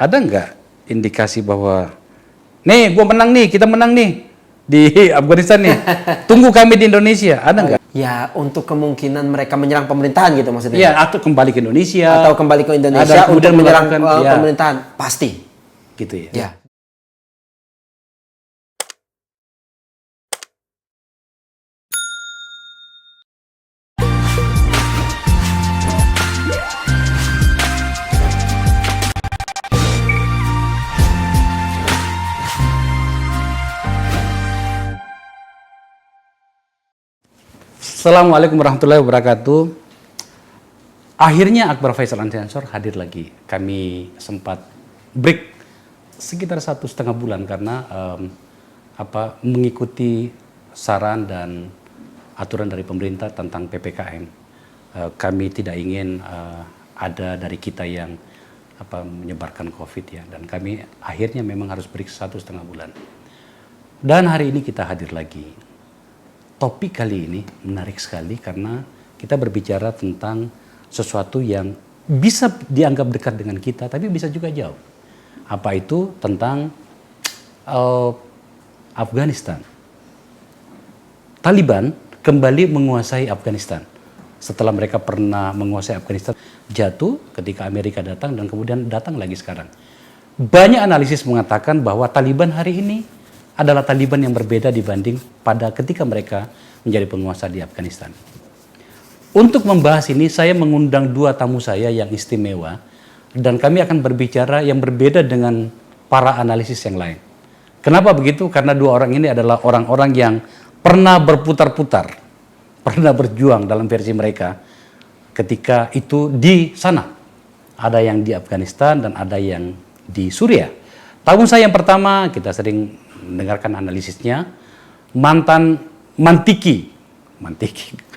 ada nggak indikasi bahwa nih gua menang nih, kita menang nih di Afghanistan nih, tunggu kami di Indonesia, ada nggak? Ya, untuk kemungkinan mereka menyerang pemerintahan gitu maksudnya. Iya, atau kembali ke Indonesia. Atau kembali ke Indonesia Ada untuk kemudian menyerang melakukan, ya. pemerintahan. Pasti. Gitu ya. Ya. Assalamualaikum warahmatullahi wabarakatuh. Akhirnya Akbar Faisal Anti-Ansor hadir lagi. Kami sempat break sekitar 1,5 bulan karena mengikuti saran dan aturan dari pemerintah tentang PPKM. Kami tidak ingin ada dari kita yang menyebarkan COVID ya, dan kami akhirnya memang harus break 1,5 bulan. Dan hari ini kita hadir lagi. Topik kali ini menarik sekali karena kita berbicara tentang sesuatu yang bisa dianggap dekat dengan kita, tapi bisa juga jauh. Apa itu? Tentang Afghanistan. Taliban kembali menguasai Afghanistan. Setelah mereka pernah menguasai Afghanistan, jatuh ketika Amerika datang dan kemudian datang lagi sekarang. Banyak analisis mengatakan bahwa Taliban hari ini adalah Taliban yang berbeda dibanding pada ketika mereka menjadi penguasa di Afghanistan. Untuk membahas ini, saya mengundang dua tamu saya yang istimewa, dan kami akan berbicara yang berbeda dengan para analisis yang lain. Kenapa begitu? Karena dua orang ini adalah orang-orang yang pernah berputar-putar, pernah berjuang dalam versi mereka ketika itu di sana. Ada yang di Afghanistan dan ada yang di Suriah. Tamu saya yang pertama, kita sering mendengarkan analisisnya, mantan Mantiki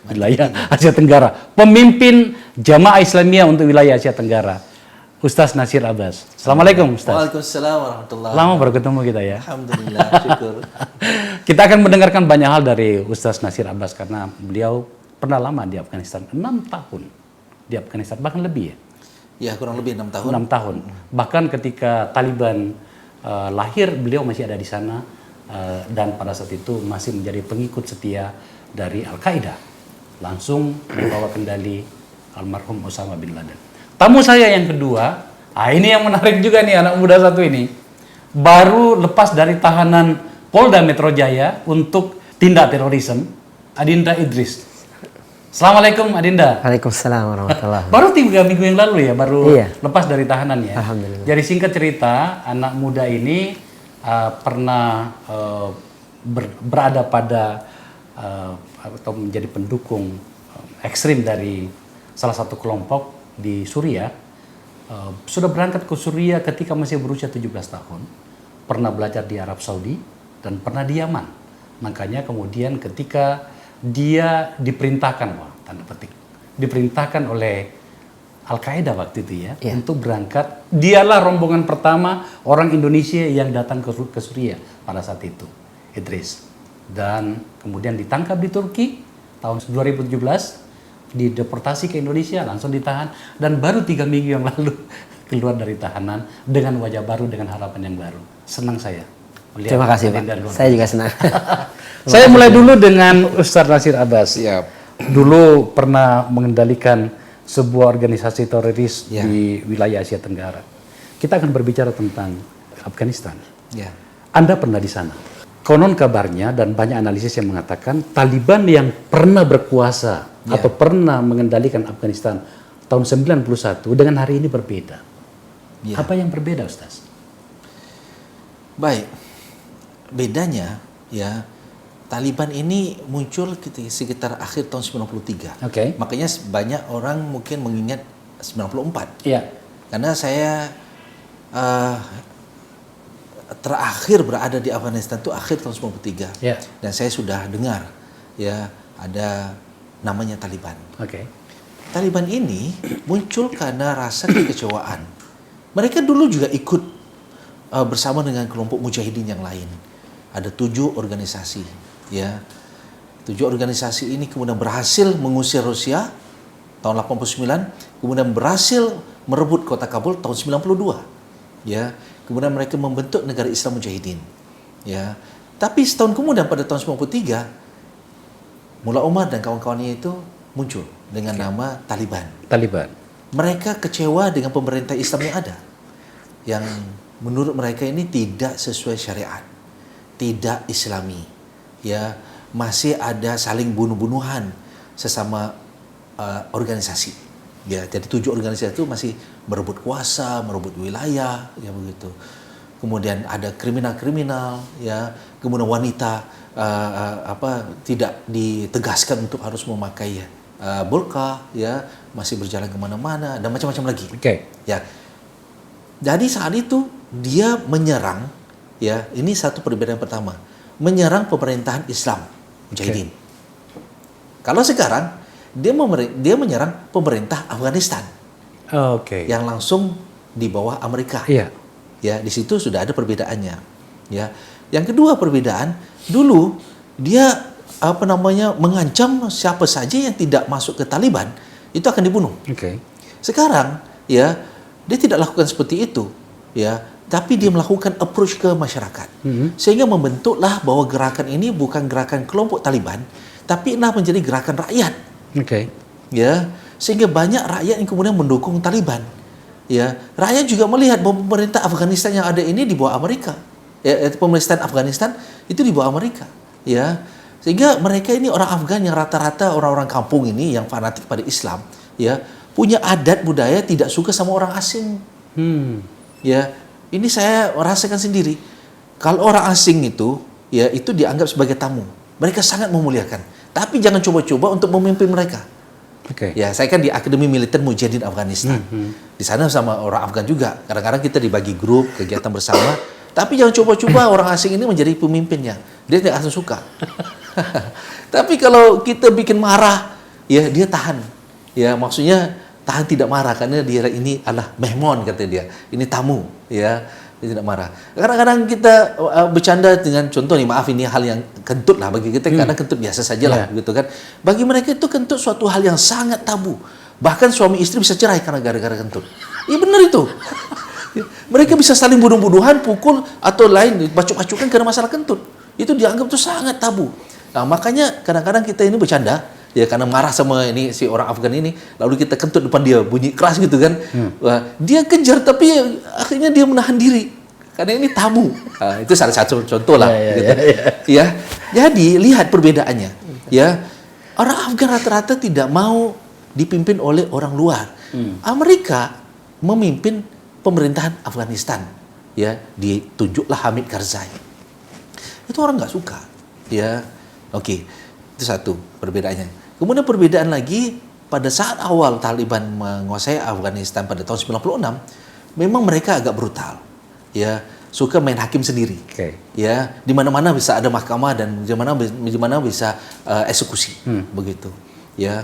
wilayah Asia Tenggara, pemimpin Jamaah Islamiyah untuk wilayah Asia Tenggara, Ustaz Nasir Abbas. Assalamualaikum Ustaz. Waalaikumsalam warahmatullahi. Lama baru ketemu kita ya. Alhamdulillah, syukur. Kita akan mendengarkan banyak hal dari Ustaz Nasir Abbas karena beliau pernah lama di Afghanistan, 6 tahun di Afghanistan, bahkan lebih ya. Ya, kurang lebih 6 tahun. 6 tahun. Bahkan ketika Taliban lahir, beliau masih ada di sana, dan pada saat itu masih menjadi pengikut setia dari Al-Qaeda. Langsung membawa kendali almarhum Osama bin Laden. Tamu saya yang kedua, ini yang menarik juga nih, anak muda satu ini. Baru lepas dari tahanan Polda Metro Jaya untuk tindak terorisme, Adinda Idris. Assalamualaikum Adinda. Waalaikumsalam warahmatullahi wabarakatuh. Baru 3 minggu yang lalu ya, baru Iya. lepas dari tahanan ya. Alhamdulillah. Jadi singkat cerita, anak muda ini pernah berada pada atau menjadi pendukung ekstrim dari salah satu kelompok di Suriah. Sudah berangkat ke Suriah ketika masih berusia 17 tahun. Pernah belajar di Arab Saudi dan pernah di Yaman. Makanya kemudian ketika dia diperintahkan, tanda petik, diperintahkan oleh Al-Qaeda waktu itu ya, untuk berangkat. Dialah rombongan pertama orang Indonesia yang datang ke Suriah pada saat itu, Idris. Dan kemudian ditangkap di Turki tahun 2017, dideportasi ke Indonesia, langsung ditahan, dan baru 3 minggu yang lalu keluar dari tahanan dengan wajah baru, dengan harapan yang baru. Senang saya. Terima kasih Pak. Saya juga senang. Saya mulai dulu dengan Ustaz Nasir Abbas. Siap. Dulu pernah mengendalikan sebuah organisasi teroris di wilayah Asia Tenggara. Kita akan berbicara tentang Afghanistan. Ya. Anda pernah di sana. Konon kabarnya dan banyak analisis yang mengatakan Taliban yang pernah berkuasa atau pernah mengendalikan Afghanistan tahun 91 dengan hari ini berbeda. Ya. Apa yang berbeda, Ustaz? Baik. Bedanya ya, Taliban ini muncul sekitar akhir tahun 93. Oke. Makanya banyak orang mungkin mengingat 94. Iya. Karena saya terakhir berada di Afghanistan itu akhir tahun 93. Ya. Dan saya sudah dengar ya ada namanya Taliban. Oke. Taliban ini muncul karena rasa kekecewaan. Mereka dulu juga ikut bersama dengan kelompok mujahidin yang lain. Ada 7 organisasi, ya. 7 organisasi ini kemudian berhasil mengusir Rusia tahun 89, kemudian berhasil merebut kota Kabul tahun 92. ya. Kemudian mereka membentuk negara Islam Mujahidin, ya. Tapi setahun kemudian pada tahun 93, Mullah Omar dan kawan-kawannya itu muncul dengan nama Taliban. Mereka kecewa dengan pemerintah Islam yang ada, yang menurut mereka ini tidak sesuai syariat, tidak Islami, ya, masih ada saling bunuh-bunuhan sesama organisasi, ya. Jadi 7 organisasi itu masih merebut kuasa, merebut wilayah, ya begitu. Kemudian ada kriminal-kriminal, ya. Kemudian wanita tidak ditegaskan untuk harus memakai burqa, ya, masih berjalan kemana-mana dan macam-macam lagi. Ya. Jadi saat itu dia menyerang, ya, ini satu perbedaan pertama, menyerang pemerintahan Islam Mujahidin. Kalau sekarang dia menyerang pemerintah Afghanistan, yang langsung di bawah Amerika. Ya, di situ sudah ada perbedaannya. Ya, yang kedua perbedaan, dulu dia mengancam siapa saja yang tidak masuk ke Taliban itu akan dibunuh. Sekarang, ya, dia tidak lakukan seperti itu, ya, tapi dia melakukan approach ke masyarakat, sehingga membentuklah bahwa gerakan ini bukan gerakan kelompok Taliban, tapi menjadi gerakan rakyat. Ya, sehingga banyak rakyat yang kemudian mendukung Taliban. Ya, rakyat juga melihat bahwa pemerintah Afghanistan yang ada ini di bawah Amerika. Ya, pemerintahan Afghanistan itu di bawah Amerika. Ya, sehingga mereka ini orang Afgan yang rata-rata orang-orang kampung ini yang fanatik pada Islam, ya, punya adat budaya tidak suka sama orang asing. Ya, ini saya rasakan sendiri. Kalau orang asing itu, ya, itu dianggap sebagai tamu. Mereka sangat memuliakan. Tapi jangan coba-coba untuk memimpin mereka. Ya, saya kan di Akademi Militer Mujahidin Afghanistan. Di sana sama orang Afgan juga. Kadang-kadang kita dibagi grup, kegiatan bersama. Tapi jangan coba-coba orang asing ini menjadi pemimpinnya. Dia tidak akan suka. Tapi kalau kita bikin marah, ya, dia tahan. Ya, maksudnya tahan tidak marah karena dia ini adalah mehmon, kata dia. Ini tamu, ya. Dia tidak marah. Kadang-kadang kita bercanda dengan contoh nih, maaf ini hal yang kentut lah bagi kita, karena kentut biasa sajalah, gitu kan. Bagi mereka itu kentut suatu hal yang sangat tabu. Bahkan suami istri bisa cerai karena gara-gara kentut. Iya benar itu. Mereka bisa saling bunuh-bunuhan, pukul atau lain, bacok-bacokan karena masalah kentut. Itu dianggap itu sangat tabu. Nah, makanya kadang-kadang kita ini bercanda, ya, karena marah sama ini si orang Afgan ini, lalu kita kentut depan dia, bunyi keras gitu kan. Wah, dia kejar tapi akhirnya dia menahan diri karena ini tamu. Nah, itu salah satu contoh lah. Ya. Jadi lihat perbedaannya. Ya, orang Afgan rata-rata tidak mau dipimpin oleh orang luar. Amerika memimpin pemerintahan Afghanistan. Ya, ditunjuklah Hamid Karzai. Itu orang nggak suka. Ya, oke, itu satu perbedaannya. Kemudian perbedaan lagi, pada saat awal Taliban menguasai Afghanistan pada tahun 96, memang mereka agak brutal. Ya, suka main hakim sendiri. Ya, di mana-mana bisa ada mahkamah dan di mana bisa eksekusi, begitu. Ya.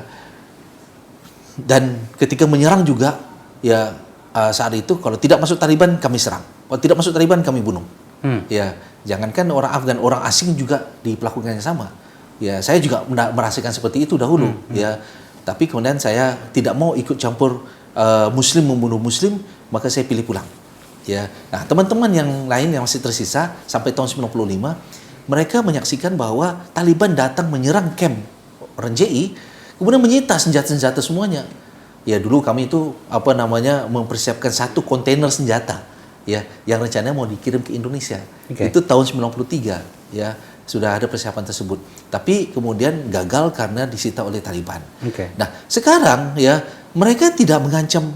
Dan ketika menyerang juga, ya, saat itu kalau tidak masuk Taliban kami serang. Kalau tidak masuk Taliban kami bunuh. Ya, jangankan orang Afgan, orang asing juga diperlakukan yang sama. Ya, saya juga merasakan seperti itu dahulu, ya. Tapi kemudian saya tidak mau ikut campur Muslim membunuh Muslim, maka saya pilih pulang. Ya. Nah, teman-teman yang lain yang masih tersisa sampai tahun 95, mereka menyaksikan bahwa Taliban datang menyerang camp orang JI, kemudian menyita senjata-senjata semuanya. Ya, dulu kami itu mempersiapkan 1 kontainer senjata, ya, yang rencananya mau dikirim ke Indonesia. Itu tahun 93, ya. Sudah ada persiapan tersebut, tapi kemudian gagal karena disita oleh Taliban. Nah, sekarang, ya, mereka tidak mengancam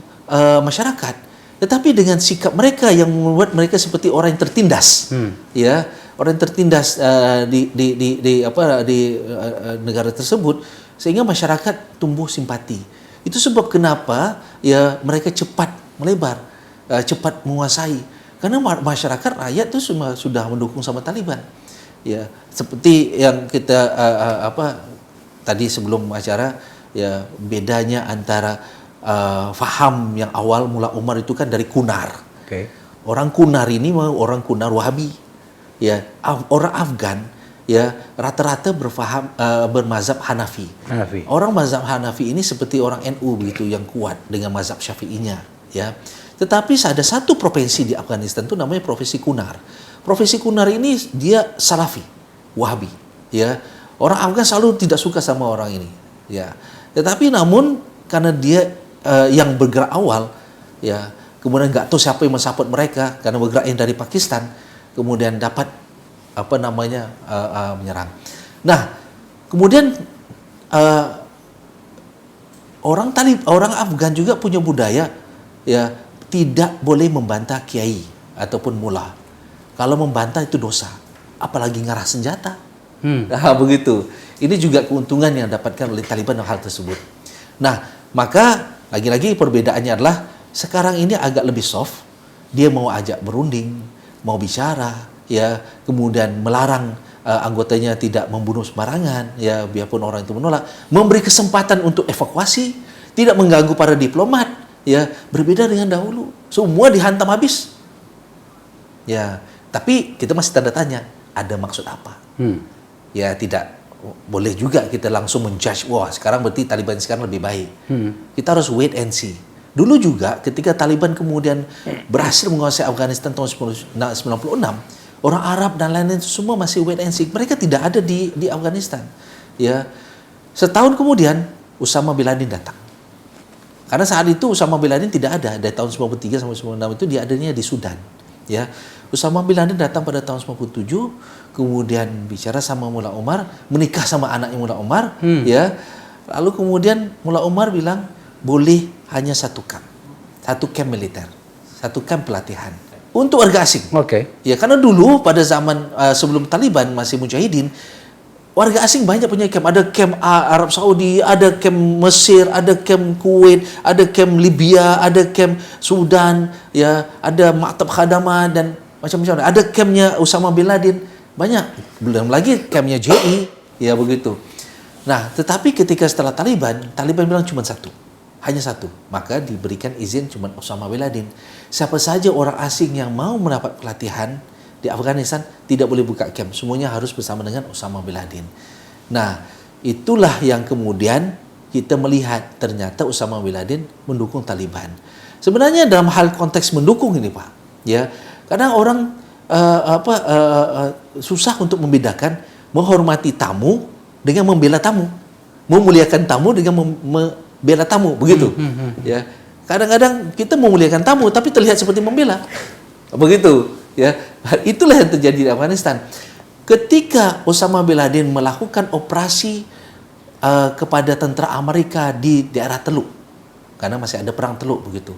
masyarakat, tetapi dengan sikap mereka yang membuat mereka seperti orang yang tertindas, ya, orang yang tertindas di negara tersebut, sehingga masyarakat tumbuh simpati. Itu sebab kenapa, ya, mereka cepat melebar, cepat menguasai, karena masyarakat rakyat itu sudah mendukung sama Taliban. Ya, seperti yang kita tadi sebelum acara, ya, bedanya antara faham yang awal Mullah Omar itu kan dari Kunar. Orang Kunar ini orang Kunar Wahabi. Ya, orang Afgan, ya, rata-rata bermazhab Hanafi. Orang mazhab Hanafi ini seperti orang NU begitu yang kuat dengan mazhab Syafi'inya, ya. Tetapi ada satu provinsi di Afghanistan itu namanya Provinsi Kunar. Provinsi Kunar ini dia Salafi, Wahabi, ya. Orang Afgan selalu tidak suka sama orang ini, ya. Tetapi namun karena dia yang bergerak awal, ya, kemudian nggak tahu siapa yang mensupport mereka karena bergeraknya dari Pakistan, kemudian dapat menyerang. Nah, kemudian orang Afgan juga punya budaya, ya, tidak boleh membantah kiai ataupun mullah. Kalau membantah itu dosa, apalagi ngarah senjata. Nah, begitu. Ini juga keuntungan yang didapatkan oleh Taliban dalam hal tersebut. Nah, maka lagi-lagi perbedaannya adalah sekarang ini agak lebih soft. Dia mau ajak berunding, mau bicara, ya, kemudian melarang anggotanya tidak membunuh sembarangan, ya, biarpun orang itu menolak, memberi kesempatan untuk evakuasi, tidak mengganggu para diplomat, ya, berbeda dengan dahulu. Semua dihantam habis. Ya, tapi kita masih tanda tanya, ada maksud apa? Ya, tidak boleh juga kita langsung menjudge, wah sekarang berarti Taliban sekarang lebih baik. Kita harus wait and see. Dulu juga ketika Taliban kemudian berhasil menguasai Afghanistan tahun 1996, orang Arab dan lain-lain semua masih wait and see. Mereka tidak ada di Afghanistan. Ya, setahun kemudian Usama bin Laden datang. Karena saat itu Usama bin Laden tidak ada, dari tahun 93 sampai 96 itu dia adanya di Sudan. Ya, Usama bin Laden datang pada tahun 97, kemudian bicara sama Mullah Omar, menikah sama anaknya Mullah Omar, ya. Lalu kemudian Mullah Omar bilang boleh hanya satu camp militer, satu camp pelatihan untuk warga asing. Oke. Ya, karena dulu pada zaman sebelum Taliban masih mujahidin, warga asing banyak punya camp. Ada camp Arab Saudi, ada camp Mesir, ada camp Kuwait, ada camp Libya, ada camp Sudan, ya, ada Maktab Khadamah dan macam-macam. Ada campnya Usama bin Laden, banyak. Belum lagi campnya JI, ya begitu. Nah, tetapi ketika setelah Taliban bilang cuma satu, hanya satu. Maka diberikan izin cuma Usama bin Laden. Siapa saja orang asing yang mau mendapat pelatihan di Afghanistan tidak boleh buka camp. Semuanya harus bersama dengan Usama bin Laden. Nah, itulah yang kemudian kita melihat ternyata Usama bin Laden mendukung Taliban. Sebenarnya dalam hal konteks mendukung ini, Pak, ya, kadang orang susah untuk membedakan menghormati tamu dengan membela tamu, memuliakan tamu dengan membela tamu, begitu. Ya, kadang-kadang kita memuliakan tamu tapi terlihat seperti membela, begitu. Ya, itulah yang terjadi di Afghanistan. Ketika Osama bin Laden melakukan operasi kepada tentara Amerika di daerah Teluk, karena masih ada perang Teluk, begitu.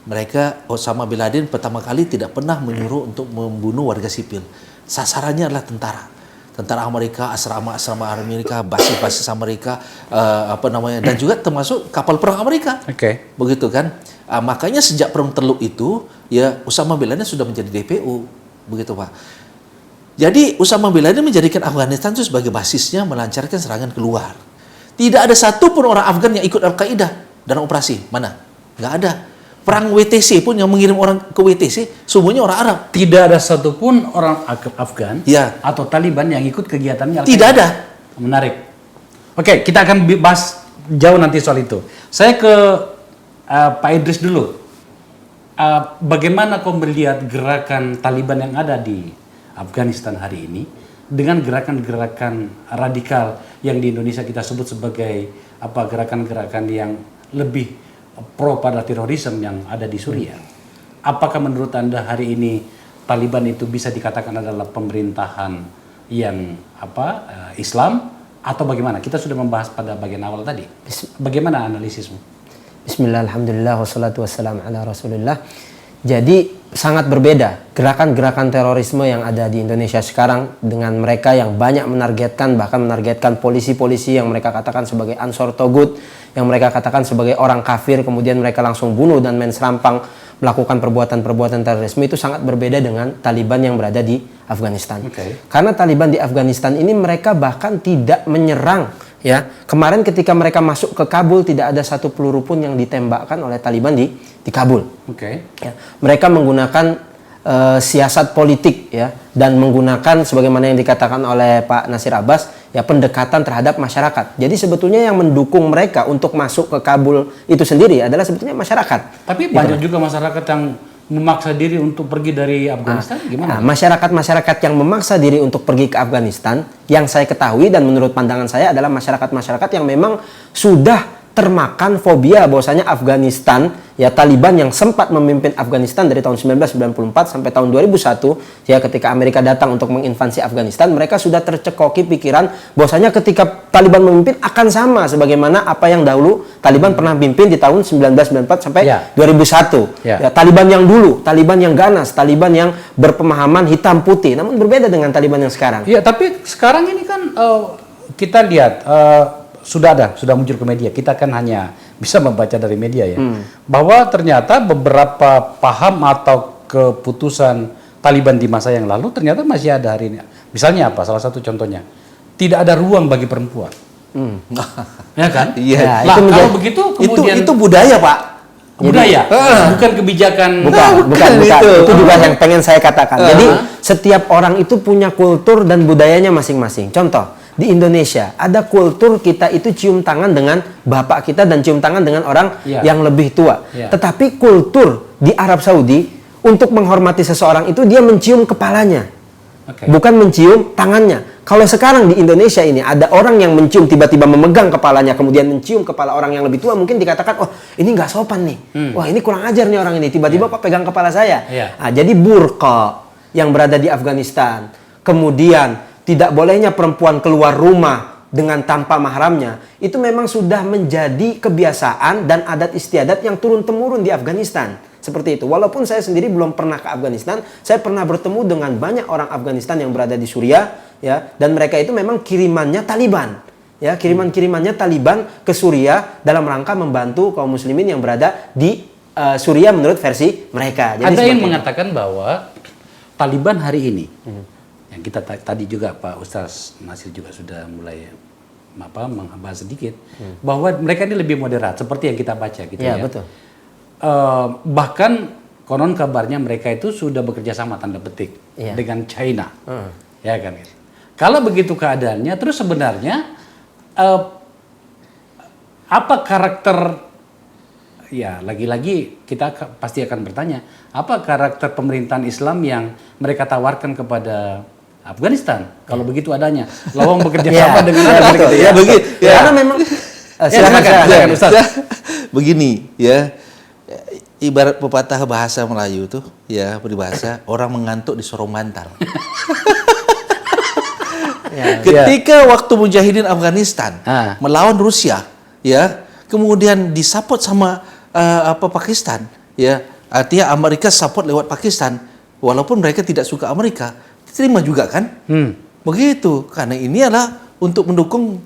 Mereka, Osama bin Laden pertama kali tidak pernah menyuruh untuk membunuh warga sipil. Sasarannya adalah tentara Amerika, asrama Amerika, basis Amerika, dan juga termasuk kapal perang Amerika. Begitu kan? Makanya sejak perang Teluk itu, ya, Usama bin Laden sudah menjadi DPO, begitu, Pak. Jadi Usama bin Laden menjadikan Afghanistan itu sebagai basisnya melancarkan serangan keluar. Tidak ada satupun orang Afgan yang ikut Al-Qaeda dalam operasi. Mana? Nggak ada. Perang WTC pun yang mengirim orang ke WTC semuanya orang Arab. Tidak ada satupun orang Afgan, ya, atau Taliban yang ikut kegiatannya Al-Qaeda. Tidak ada. Menarik. Oke, kita akan bahas jauh nanti soal itu. Saya ke Pak Idris dulu. Bagaimana kau melihat gerakan Taliban yang ada di Afghanistan hari ini dengan gerakan-gerakan radikal yang di Indonesia kita sebut sebagai gerakan-gerakan yang lebih pro pada terorisme yang ada di Suriah? Apakah menurut Anda hari ini Taliban itu bisa dikatakan adalah pemerintahan yang Islam atau bagaimana? Kita sudah membahas pada bagian awal tadi. Bagaimana analisismu? Bismillah, alhamdulillah, wassalatu wassalamu ala rasulillah. Jadi sangat berbeda gerakan-gerakan terorisme yang ada di Indonesia sekarang dengan mereka yang banyak bahkan menargetkan polisi-polisi yang mereka katakan sebagai Ansor Togut, yang mereka katakan sebagai orang kafir, kemudian mereka langsung bunuh dan main serampang melakukan perbuatan-perbuatan terorisme. Itu sangat berbeda dengan Taliban yang berada di Afghanistan. Karena Taliban di Afghanistan ini mereka bahkan tidak menyerang, ya. Kemarin ketika mereka masuk ke Kabul tidak ada satu peluru pun yang ditembakkan oleh Taliban di Kabul. Ya. Mereka menggunakan siasat politik ya, dan menggunakan sebagaimana yang dikatakan oleh Pak Nasir Abbas ya, pendekatan terhadap masyarakat. Jadi sebetulnya yang mendukung mereka untuk masuk ke Kabul itu sendiri adalah sebetulnya masyarakat. Tapi banyak juga masyarakat yang memaksa diri untuk pergi dari Afghanistan, gimana? Masyarakat-masyarakat yang memaksa diri untuk pergi ke Afghanistan, yang saya ketahui dan menurut pandangan saya adalah masyarakat-masyarakat yang memang sudah termakan fobia bahwasanya Afghanistan ya, Taliban yang sempat memimpin Afghanistan dari tahun 1994 sampai tahun 2001 ya, ketika Amerika datang untuk menginvasi Afghanistan, mereka sudah tercekoki pikiran bahwasanya ketika Taliban memimpin akan sama sebagaimana apa yang dahulu Taliban pernah pimpin di tahun 1994 sampai 2001. Ya, Taliban yang dulu, Taliban yang ganas, Taliban yang berpemahaman hitam putih, namun berbeda dengan Taliban yang sekarang. Ya, tapi sekarang ini kan kita lihat sudah muncul ke media. Kita kan hanya bisa membaca dari media ya, bahwa ternyata beberapa paham atau keputusan Taliban di masa yang lalu ternyata masih ada hari ini. Misalnya apa? Salah satu contohnya, tidak ada ruang bagi perempuan. Ya kan? Iya. Nah, kalau begitu kemudian itu budaya, Pak. Budaya, bukan kebijakan. Bukan. Itu juga yang pengen saya katakan. Jadi setiap orang itu punya kultur dan budayanya masing-masing. Contoh, di Indonesia ada kultur kita itu cium tangan dengan bapak kita dan cium tangan dengan orang yang lebih tua. Tetapi kultur di Arab Saudi untuk menghormati seseorang itu dia mencium kepalanya, bukan mencium tangannya. Kalau sekarang di Indonesia ini ada orang yang mencium, tiba-tiba memegang kepalanya kemudian mencium kepala orang yang lebih tua, mungkin dikatakan, oh ini nggak sopan nih, wah ini kurang ajar nih orang ini, tiba-tiba kok pegang kepala saya. Nah, jadi burqa yang berada di Afghanistan, kemudian tidak bolehnya perempuan keluar rumah dengan tanpa mahramnya, itu memang sudah menjadi kebiasaan dan adat istiadat yang turun-temurun di Afghanistan. Seperti itu. Walaupun saya sendiri belum pernah ke Afghanistan, saya pernah bertemu dengan banyak orang Afghanistan yang berada di Suriah, ya, dan mereka itu memang kirimannya Taliban. Ya, kiriman-kirimannya Taliban ke Suriah dalam rangka membantu kaum muslimin yang berada di Suriah menurut versi mereka. Jadi Anda ingin mengatakan bahwa Taliban hari ini, yang kita tadi juga Pak Ustaz Nasir juga sudah mulai membahas sedikit, bahwa mereka ini lebih moderat seperti yang kita baca gitu ya. Betul. Bahkan konon kabarnya mereka itu sudah bekerja sama tanda petik dengan China, ya kan? Kalau begitu keadaannya, terus sebenarnya apa karakter? Ya, lagi-lagi kita pasti akan bertanya, apa karakter pemerintahan Islam yang mereka tawarkan kepada Afghanistan kalau begitu adanya, lawang bekerja sama dengan Amerika. Ya begitu. Karena memang silakan Ustaz. Begini ya, ibarat pepatah bahasa Melayu tuh ya, peribahasa orang mengantuk di sorong bantal. Ketika waktu mujahidin Afghanistan melawan Rusia, ya, kemudian disupport sama Pakistan, ya, artinya Amerika support lewat Pakistan, walaupun mereka tidak suka Amerika, terima juga kan? Begitu, karena ini adalah untuk mendukung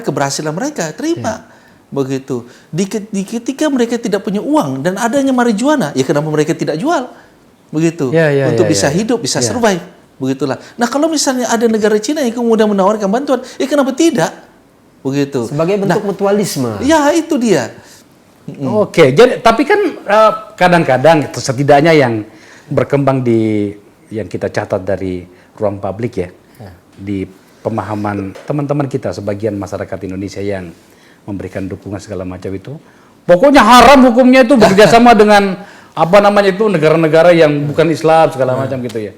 keberhasilan mereka, terima. Begitu. Di ketika mereka tidak punya uang dan adanya marijuana, ya kenapa mereka tidak jual? Begitu. Untuk bisa hidup, bisa survive. Begitulah. Nah, kalau misalnya ada negara Cina yang kemudian menawarkan bantuan, ya kenapa tidak? Begitu. Sebagai bentuk mutualisme. Ya, itu dia. Oke, jadi tapi kan kadang-kadang setidaknya yang berkembang yang kita catat dari ruang publik ya, di pemahaman teman-teman kita sebagian masyarakat Indonesia yang memberikan dukungan segala macam itu, pokoknya haram hukumnya itu bekerja sama dengan negara-negara yang bukan Islam segala macam gitu ya.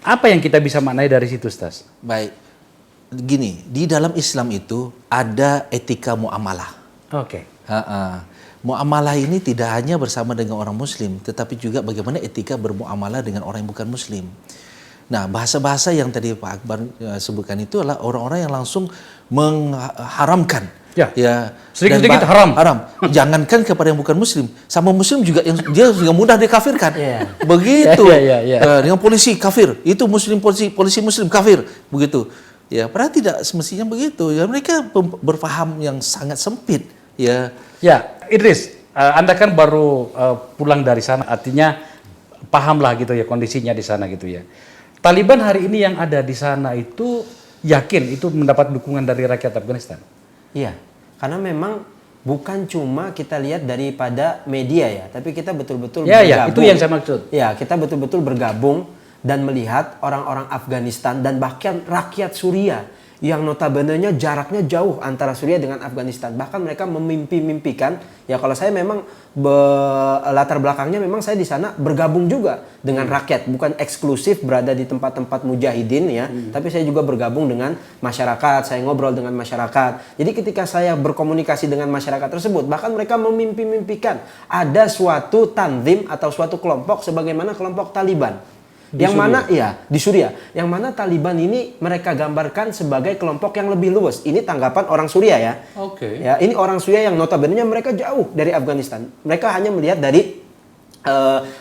Apa yang kita bisa maknai dari situ, Ustaz? Baik, gini, di dalam Islam itu ada etika muamalah. Muamalah ini tidak hanya bersama dengan orang Muslim, tetapi juga bagaimana etika bermuamalah dengan orang yang bukan Muslim. Nah, bahasa-bahasa yang tadi Pak Akbar sebutkan itu adalah orang-orang yang langsung mengharamkan. Sedikit-sedikit haram. Jangankan kepada yang bukan Muslim, sama Muslim juga yang dia juga mudah dikafirkan. Begitu. Dengan polisi kafir, itu Muslim polisi Muslim kafir, begitu. Ya, padahal tidak semestinya begitu. Ya, mereka berpaham yang sangat sempit. Ya, Idris, Anda kan baru pulang dari sana, artinya pahamlah gitu ya kondisinya di sana gitu ya. Taliban hari ini yang ada di sana itu yakin itu mendapat dukungan dari rakyat Afghanistan? Iya, karena memang bukan cuma kita lihat daripada media ya, tapi kita betul-betul Ya, bergabung. itu yang saya maksud. Ya, kita betul-betul bergabung dan melihat orang-orang Afghanistan dan bahkan rakyat Suriah yang notabene-nya jaraknya jauh antara Suriah dengan Afghanistan. Bahkan mereka memimpi-mimpikan, ya kalau saya memang latar belakangnya memang saya di sana bergabung juga dengan rakyat, bukan eksklusif berada di tempat-tempat mujahidin ya, tapi saya juga bergabung dengan masyarakat, saya ngobrol dengan masyarakat. Jadi ketika saya berkomunikasi dengan masyarakat tersebut, bahkan mereka memimpi-mimpikan ada suatu tanzim atau suatu kelompok sebagaimana kelompok Taliban. Di Suriah, yang mana Taliban ini mereka gambarkan sebagai kelompok yang lebih luas. Ini tanggapan orang Suriah ya. Oke. Ya, ini orang Suriah yang notabene-nya mereka jauh dari Afghanistan. Mereka hanya melihat dari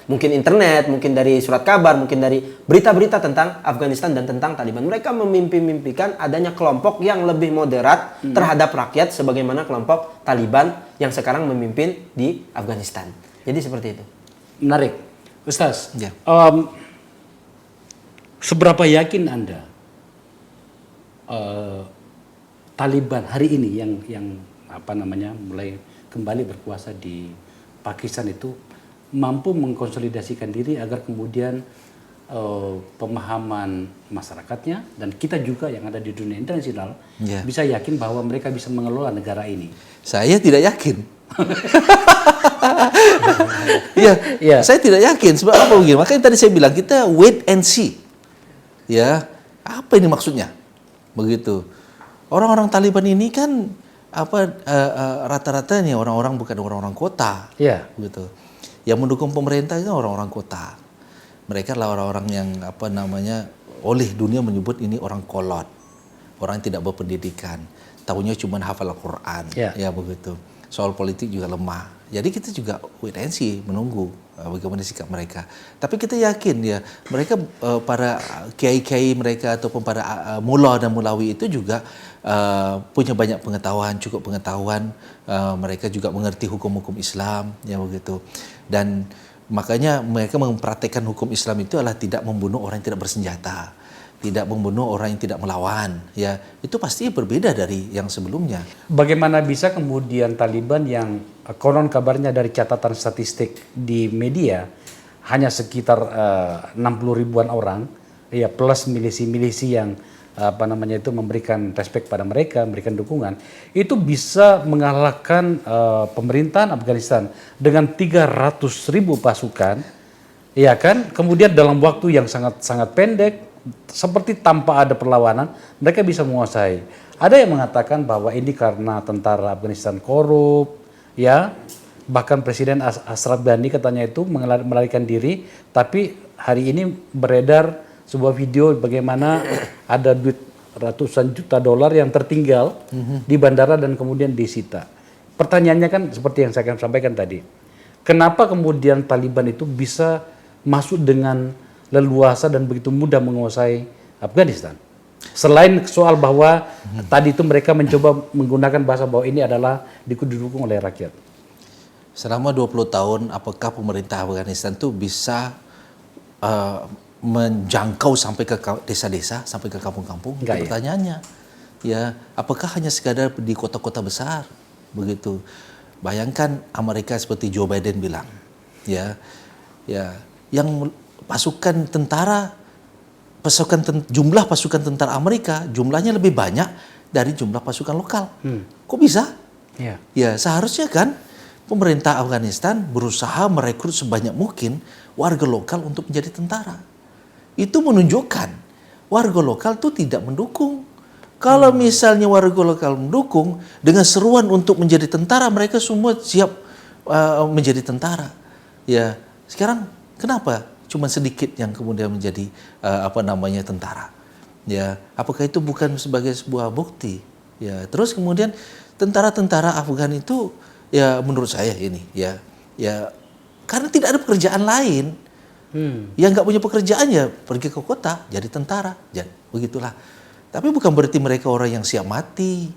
mungkin internet, mungkin dari surat kabar, mungkin dari berita-berita tentang Afghanistan dan tentang Taliban. Mereka memimpi-mimpikan adanya kelompok yang lebih moderat terhadap rakyat sebagaimana kelompok Taliban yang sekarang memimpin di Afghanistan. Jadi seperti itu. Menarik. Ustaz, Ya. seberapa yakin Anda Taliban hari ini yang mulai kembali berkuasa di Pakistan itu mampu mengkonsolidasikan diri agar kemudian pemahaman masyarakatnya dan kita juga yang ada di dunia internasional bisa yakin bahwa mereka bisa mengelola negara ini? Saya tidak yakin. Iya. Saya tidak yakin. Sebab apa begini? Makanya tadi saya bilang kita wait and see. Ya, apa ini maksudnya? Begitu. Orang-orang Taliban ini kan rata-ratanya orang-orang bukan orang-orang kota. Iya. Begitu. Yang mendukung pemerintah itu orang-orang kota. Mereka adalah orang-orang yang oleh dunia menyebut ini orang kolot. Orang yang tidak berpendidikan. Tahunya cuma hafal Al-Quran. Ya begitu. Soal politik juga lemah. Jadi kita juga wait and see, menunggu bagaimana sikap mereka. Tapi kita yakin ya, mereka para kiai-kiai mereka ataupun para mula dan mulawi itu juga punya banyak pengetahuan, cukup pengetahuan. Mereka juga mengerti hukum-hukum Islam, ya begitu. Dan makanya mereka mempraktekkan hukum Islam itu adalah tidak membunuh orang yang tidak bersenjata, tidak membunuh orang yang tidak melawan, ya itu pasti berbeda dari yang sebelumnya. Bagaimana bisa kemudian Taliban yang konon kabarnya dari catatan statistik di media hanya sekitar 60 ribuan orang, ya plus milisi-milisi yang memberikan respek pada mereka, memberikan dukungan, itu bisa mengalahkan pemerintahan Afghanistan dengan 300 ribu pasukan, ya kan? Kemudian dalam waktu yang sangat pendek, seperti tanpa ada perlawanan, mereka bisa menguasai. Ada yang mengatakan bahwa ini karena tentara Afghanistan korup, ya. Bahkan Presiden Ashraf Ghani katanya itu melarikan diri, tapi hari ini beredar sebuah video bagaimana ada duit ratusan juta dolar yang tertinggal di bandara dan kemudian disita. Pertanyaannya kan seperti yang saya akan sampaikan tadi. Kenapa kemudian Taliban itu bisa masuk dengan leluasa dan begitu mudah menguasai Afghanistan? Selain soal bahwa tadi itu mereka mencoba menggunakan bahasa bahwa ini adalah didukung oleh rakyat. Selama 20 tahun, apakah pemerintah Afghanistan itu bisa menjangkau sampai ke desa-desa, sampai ke kampung-kampung? Itu pertanyaannya. Ya, apakah hanya sekadar di kota-kota besar? Begitu. Bayangkan Amerika seperti Joe Biden bilang, ya, yang pasukan tentara, jumlah pasukan tentara Amerika jumlahnya lebih banyak dari jumlah pasukan lokal. Kok bisa? Ya seharusnya kan pemerintah Afghanistan berusaha merekrut sebanyak mungkin warga lokal untuk menjadi tentara. Itu menunjukkan warga lokal tuh tidak mendukung. Kalau misalnya warga lokal mendukung dengan seruan untuk menjadi tentara, mereka semua siap menjadi tentara. Ya sekarang kenapa cuma sedikit yang kemudian menjadi tentara? Ya, apakah itu bukan sebagai sebuah bukti? Ya, terus kemudian tentara-tentara Afgan itu ya menurut saya ini ya karena tidak ada pekerjaan lain. Yang nggak punya pekerjaan ya pergi ke kota jadi tentara, ya begitulah. Tapi bukan berarti mereka orang yang siap mati.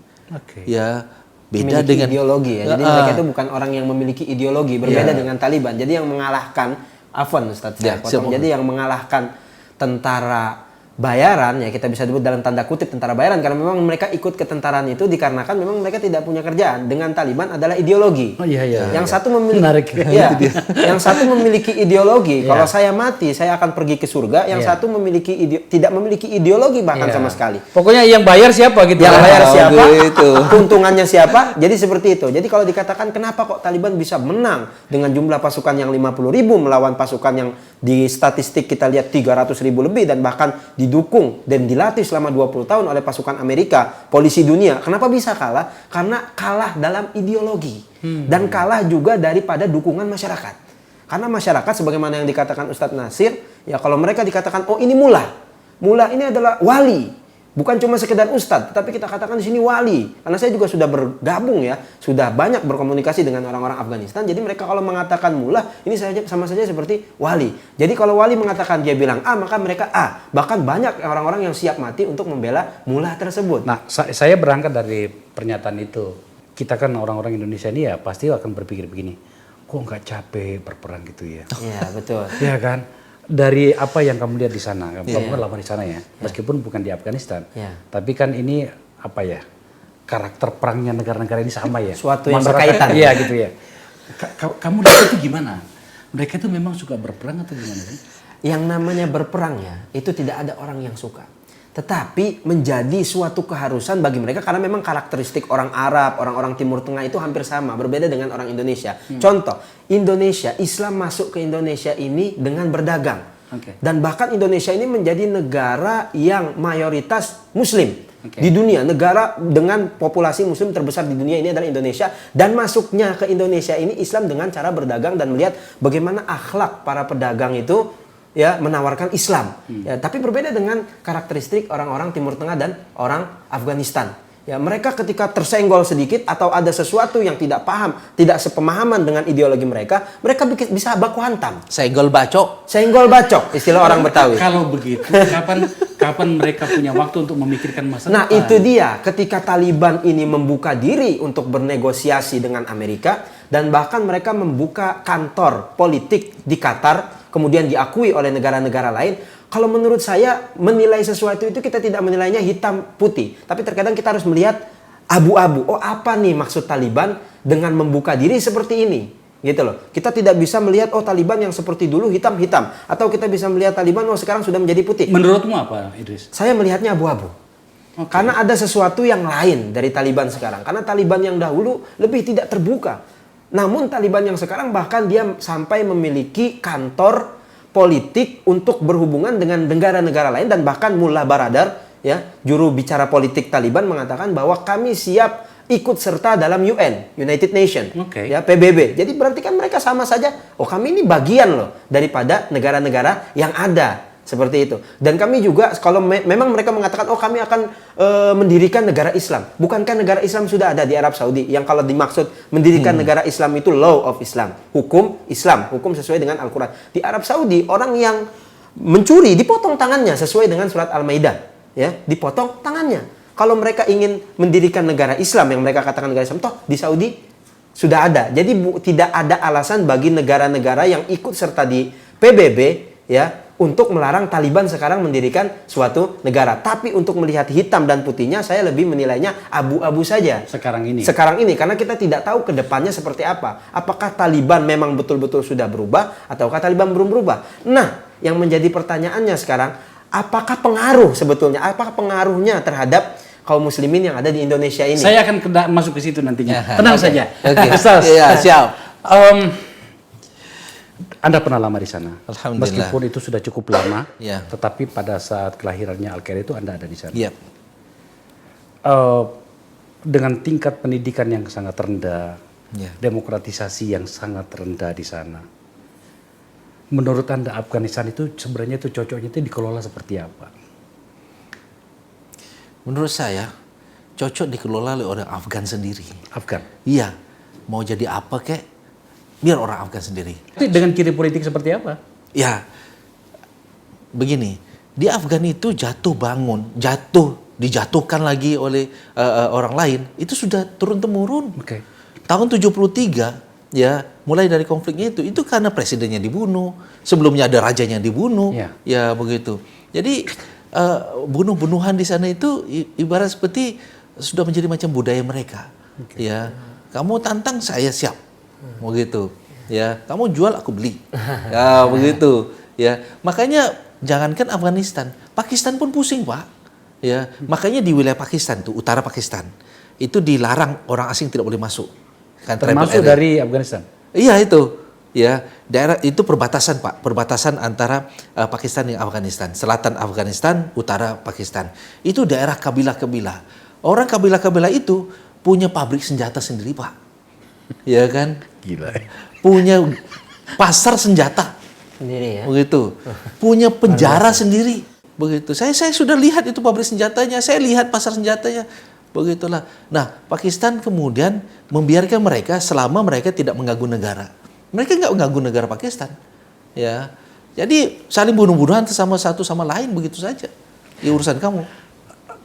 Ya beda memiliki dengan ideologi ya. Jadi mereka itu bukan orang yang memiliki ideologi, berbeda dengan Taliban. Jadi yang mengalahkan Afwan Ustaz, jadi yang mengalahkan tentara bayaran, ya kita bisa sebut dalam tanda kutip tentara bayaran, karena memang mereka ikut ketentaraan itu dikarenakan memang mereka tidak punya kerjaan. Dengan Taliban adalah ideologi. Oh iya iya. Yang satu memiliki Menarik. ya, yang satu memiliki ideologi. Iya. Kalau saya mati, saya akan pergi ke surga. Yang Iya. satu tidak memiliki ideologi bahkan Iya. sama sekali. Pokoknya yang bayar siapa gitu. Yang bayar siapa, gitu. keuntungannya siapa. Jadi seperti itu. Jadi kalau dikatakan kenapa kok Taliban bisa menang dengan jumlah pasukan yang 50.000 melawan pasukan yang di statistik kita lihat 300.000 lebih, dan bahkan didukung dan dilatih selama 20 tahun oleh pasukan Amerika, polisi dunia. Kenapa bisa kalah? Karena kalah dalam ideologi dan kalah juga daripada dukungan masyarakat. Karena masyarakat sebagaimana yang dikatakan Ustadz Nasir, ya kalau mereka dikatakan oh ini mullah ini adalah wali. Bukan cuma sekedar ustadz, tapi kita katakan di sini wali. Karena saya juga sudah bergabung ya, sudah banyak berkomunikasi dengan orang-orang Afghanistan. Jadi mereka kalau mengatakan mullah, ini sama saja seperti wali. Jadi kalau wali mengatakan dia bilang A, maka mereka A. Bahkan banyak orang-orang yang siap mati untuk membela mullah tersebut. Nah, saya berangkat dari pernyataan itu. Kita kan orang-orang Indonesia ini ya pasti akan berpikir begini, kok nggak capek berperang gitu ya? Iya betul. Iya kan? Dari apa yang kamu lihat di sana, kamu kan lama di sana ya, meskipun bukan di Afghanistan, tapi kan ini apa ya, karakter perangnya negara-negara ini sama ya. Suatu yang Masyarakat- berkaitan. Iya gitu ya. Kamu lihat itu gimana? Mereka itu memang suka berperang atau gimana sih? Yang namanya berperang ya, itu tidak ada orang yang suka. Tetapi menjadi suatu keharusan bagi mereka karena memang karakteristik orang Arab, orang-orang Timur Tengah itu hampir sama, berbeda dengan orang Indonesia. Contoh, Indonesia, Islam masuk ke Indonesia ini dengan berdagang. Dan bahkan Indonesia ini menjadi negara yang mayoritas Muslim di dunia. Negara dengan populasi Muslim terbesar di dunia ini adalah Indonesia. Dan masuknya ke Indonesia ini Islam dengan cara berdagang dan melihat bagaimana akhlak para pedagang itu ya menawarkan Islam. Ya, tapi berbeda dengan karakteristik orang-orang Timur Tengah dan orang Afghanistan. Ya, mereka ketika tersenggol sedikit atau ada sesuatu yang tidak paham, tidak sepemahaman dengan ideologi mereka bisa baku hantam. Senggol bacok. Senggol bacok, istilah orang Betawi. Kalau begitu, kapan mereka punya waktu untuk memikirkan masa Nah, depan? itu dia. Ketika Taliban ini membuka diri untuk bernegosiasi dengan Amerika dan bahkan mereka membuka kantor politik di Qatar, kemudian diakui oleh negara-negara lain. Kalau menurut saya menilai sesuatu itu kita tidak menilainya hitam putih, tapi terkadang kita harus melihat abu-abu. Oh, apa nih maksud Taliban dengan membuka diri seperti ini? Gitu loh. Kita tidak bisa melihat oh Taliban yang seperti dulu hitam-hitam, atau kita bisa melihat Taliban oh sekarang sudah menjadi putih. Menurutmu apa, Idris? Saya melihatnya abu-abu. Karena ada sesuatu yang lain dari Taliban sekarang. Karena Taliban yang dahulu lebih tidak terbuka. Namun Taliban yang sekarang bahkan dia sampai memiliki kantor politik untuk berhubungan dengan negara-negara lain, dan bahkan Mullah Baradar ya, juru bicara politik Taliban mengatakan bahwa kami siap ikut serta dalam UN, United Nations, ya PBB. Jadi berarti kan mereka sama saja, oh kami ini bagian loh daripada negara-negara yang ada. Seperti itu. Dan kami juga kalau memang mereka mengatakan oh kami akan mendirikan negara Islam. Bukankah negara Islam sudah ada di Arab Saudi? Yang kalau dimaksud mendirikan negara Islam itu law of Islam. Hukum Islam. Hukum sesuai dengan Al-Quran. Di Arab Saudi orang yang mencuri dipotong tangannya sesuai dengan surat Al-Maidah. Ya, dipotong tangannya. Kalau mereka ingin mendirikan negara Islam yang mereka katakan negara Islam, toh di Saudi sudah ada. Jadi tidak ada alasan bagi negara-negara yang ikut serta di PBB ya untuk melarang Taliban sekarang mendirikan suatu negara. Tapi untuk melihat hitam dan putihnya, saya lebih menilainya abu-abu saja. Sekarang ini, karena kita tidak tahu ke depannya seperti apa. Apakah Taliban memang betul-betul sudah berubah, ataukah Taliban belum berubah? Nah, yang menjadi pertanyaannya sekarang, apakah pengaruhnya terhadap kaum muslimin yang ada di Indonesia ini? saya akan masuk ke situ nantinya. Tenang saja. Ustaz. Iya, siap. Anda pernah lama di sana. Alhamdulillah. Meskipun itu sudah cukup lama, Ya. tetapi pada saat kelahirannya Al-Qaeda itu Anda ada di sana. Iya. Dengan tingkat pendidikan yang sangat rendah, Ya. demokratisasi yang sangat rendah di sana. Menurut Anda Afghanistan itu sebenarnya itu cocoknya itu dikelola seperti apa? Menurut saya cocok dikelola oleh orang Afgan sendiri. Afgan. Iya. Mau jadi apa kek? Biar orang Afgan sendiri. Dengan kiri politik seperti apa? Ya, begini, di Afgan itu jatuh bangun, dijatuhkan lagi oleh orang lain, itu sudah turun-temurun. Tahun 73, ya, mulai dari konfliknya itu karena presidennya dibunuh, sebelumnya ada rajanya dibunuh, ya begitu. Jadi bunuh-bunuhan di sana itu ibarat seperti sudah menjadi macam budaya mereka. Ya, kamu tantang saya siap, begitu. Ya, kamu jual aku beli, ya begitu. Ya, makanya jangankan Afghanistan, Pakistan pun pusing Pak. Ya, makanya di wilayah Pakistan tuh, utara Pakistan, itu dilarang orang asing tidak boleh masuk. Kan, Termasuk dari Afghanistan. Iya itu, ya daerah itu perbatasan Pak, perbatasan antara Pakistan dan Afghanistan, selatan Afghanistan, utara Pakistan. Itu daerah kabilah-kabilah. Orang kabilah-kabilah itu punya pabrik senjata sendiri Pak, ya kan? Gila. Punya pasar senjata Sendiri ya. begitu, punya penjara sendiri begitu. Saya sudah lihat itu pabrik senjatanya, saya lihat pasar senjatanya. Begitulah. Nah, Pakistan kemudian membiarkan mereka selama mereka tidak mengganggu negara. Mereka nggak mengganggu negara Pakistan, ya. Jadi saling bunuh-bunuhan satu sama lain begitu saja. Ya urusan kamu.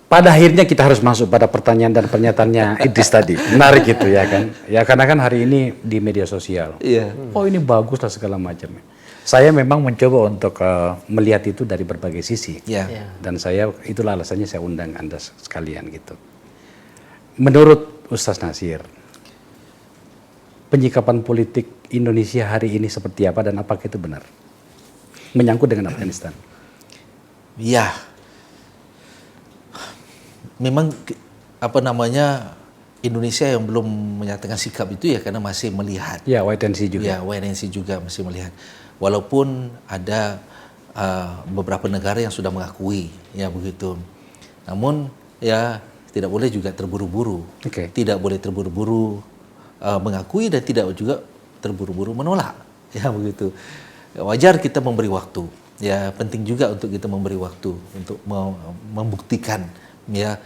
Pada akhirnya kita harus masuk pada pertanyaan dan pernyataannya Idris tadi. Menarik gitu ya kan. Ya karena kan hari ini di media sosial. Iya. Oh ini bagus lah segala macam. Saya memang mencoba untuk melihat itu dari berbagai sisi. Ya. Dan itulah alasannya saya undang Anda sekalian gitu. Menurut Ustaz Nasir, penyikapan politik Indonesia hari ini seperti apa dan apakah itu benar? Menyangkut dengan Afghanistan. Ya. Memang Indonesia yang belum menyatakan sikap itu ya karena masih melihat. Ya, wait and see juga. Ya, wait and see juga masih melihat. Walaupun ada beberapa negara yang sudah mengakui ya begitu. Namun ya tidak boleh juga terburu-buru. Okay. Tidak boleh terburu-buru mengakui dan tidak juga terburu-buru menolak. Ya begitu. Wajar kita memberi waktu. Ya penting juga untuk kita memberi waktu untuk membuktikan ya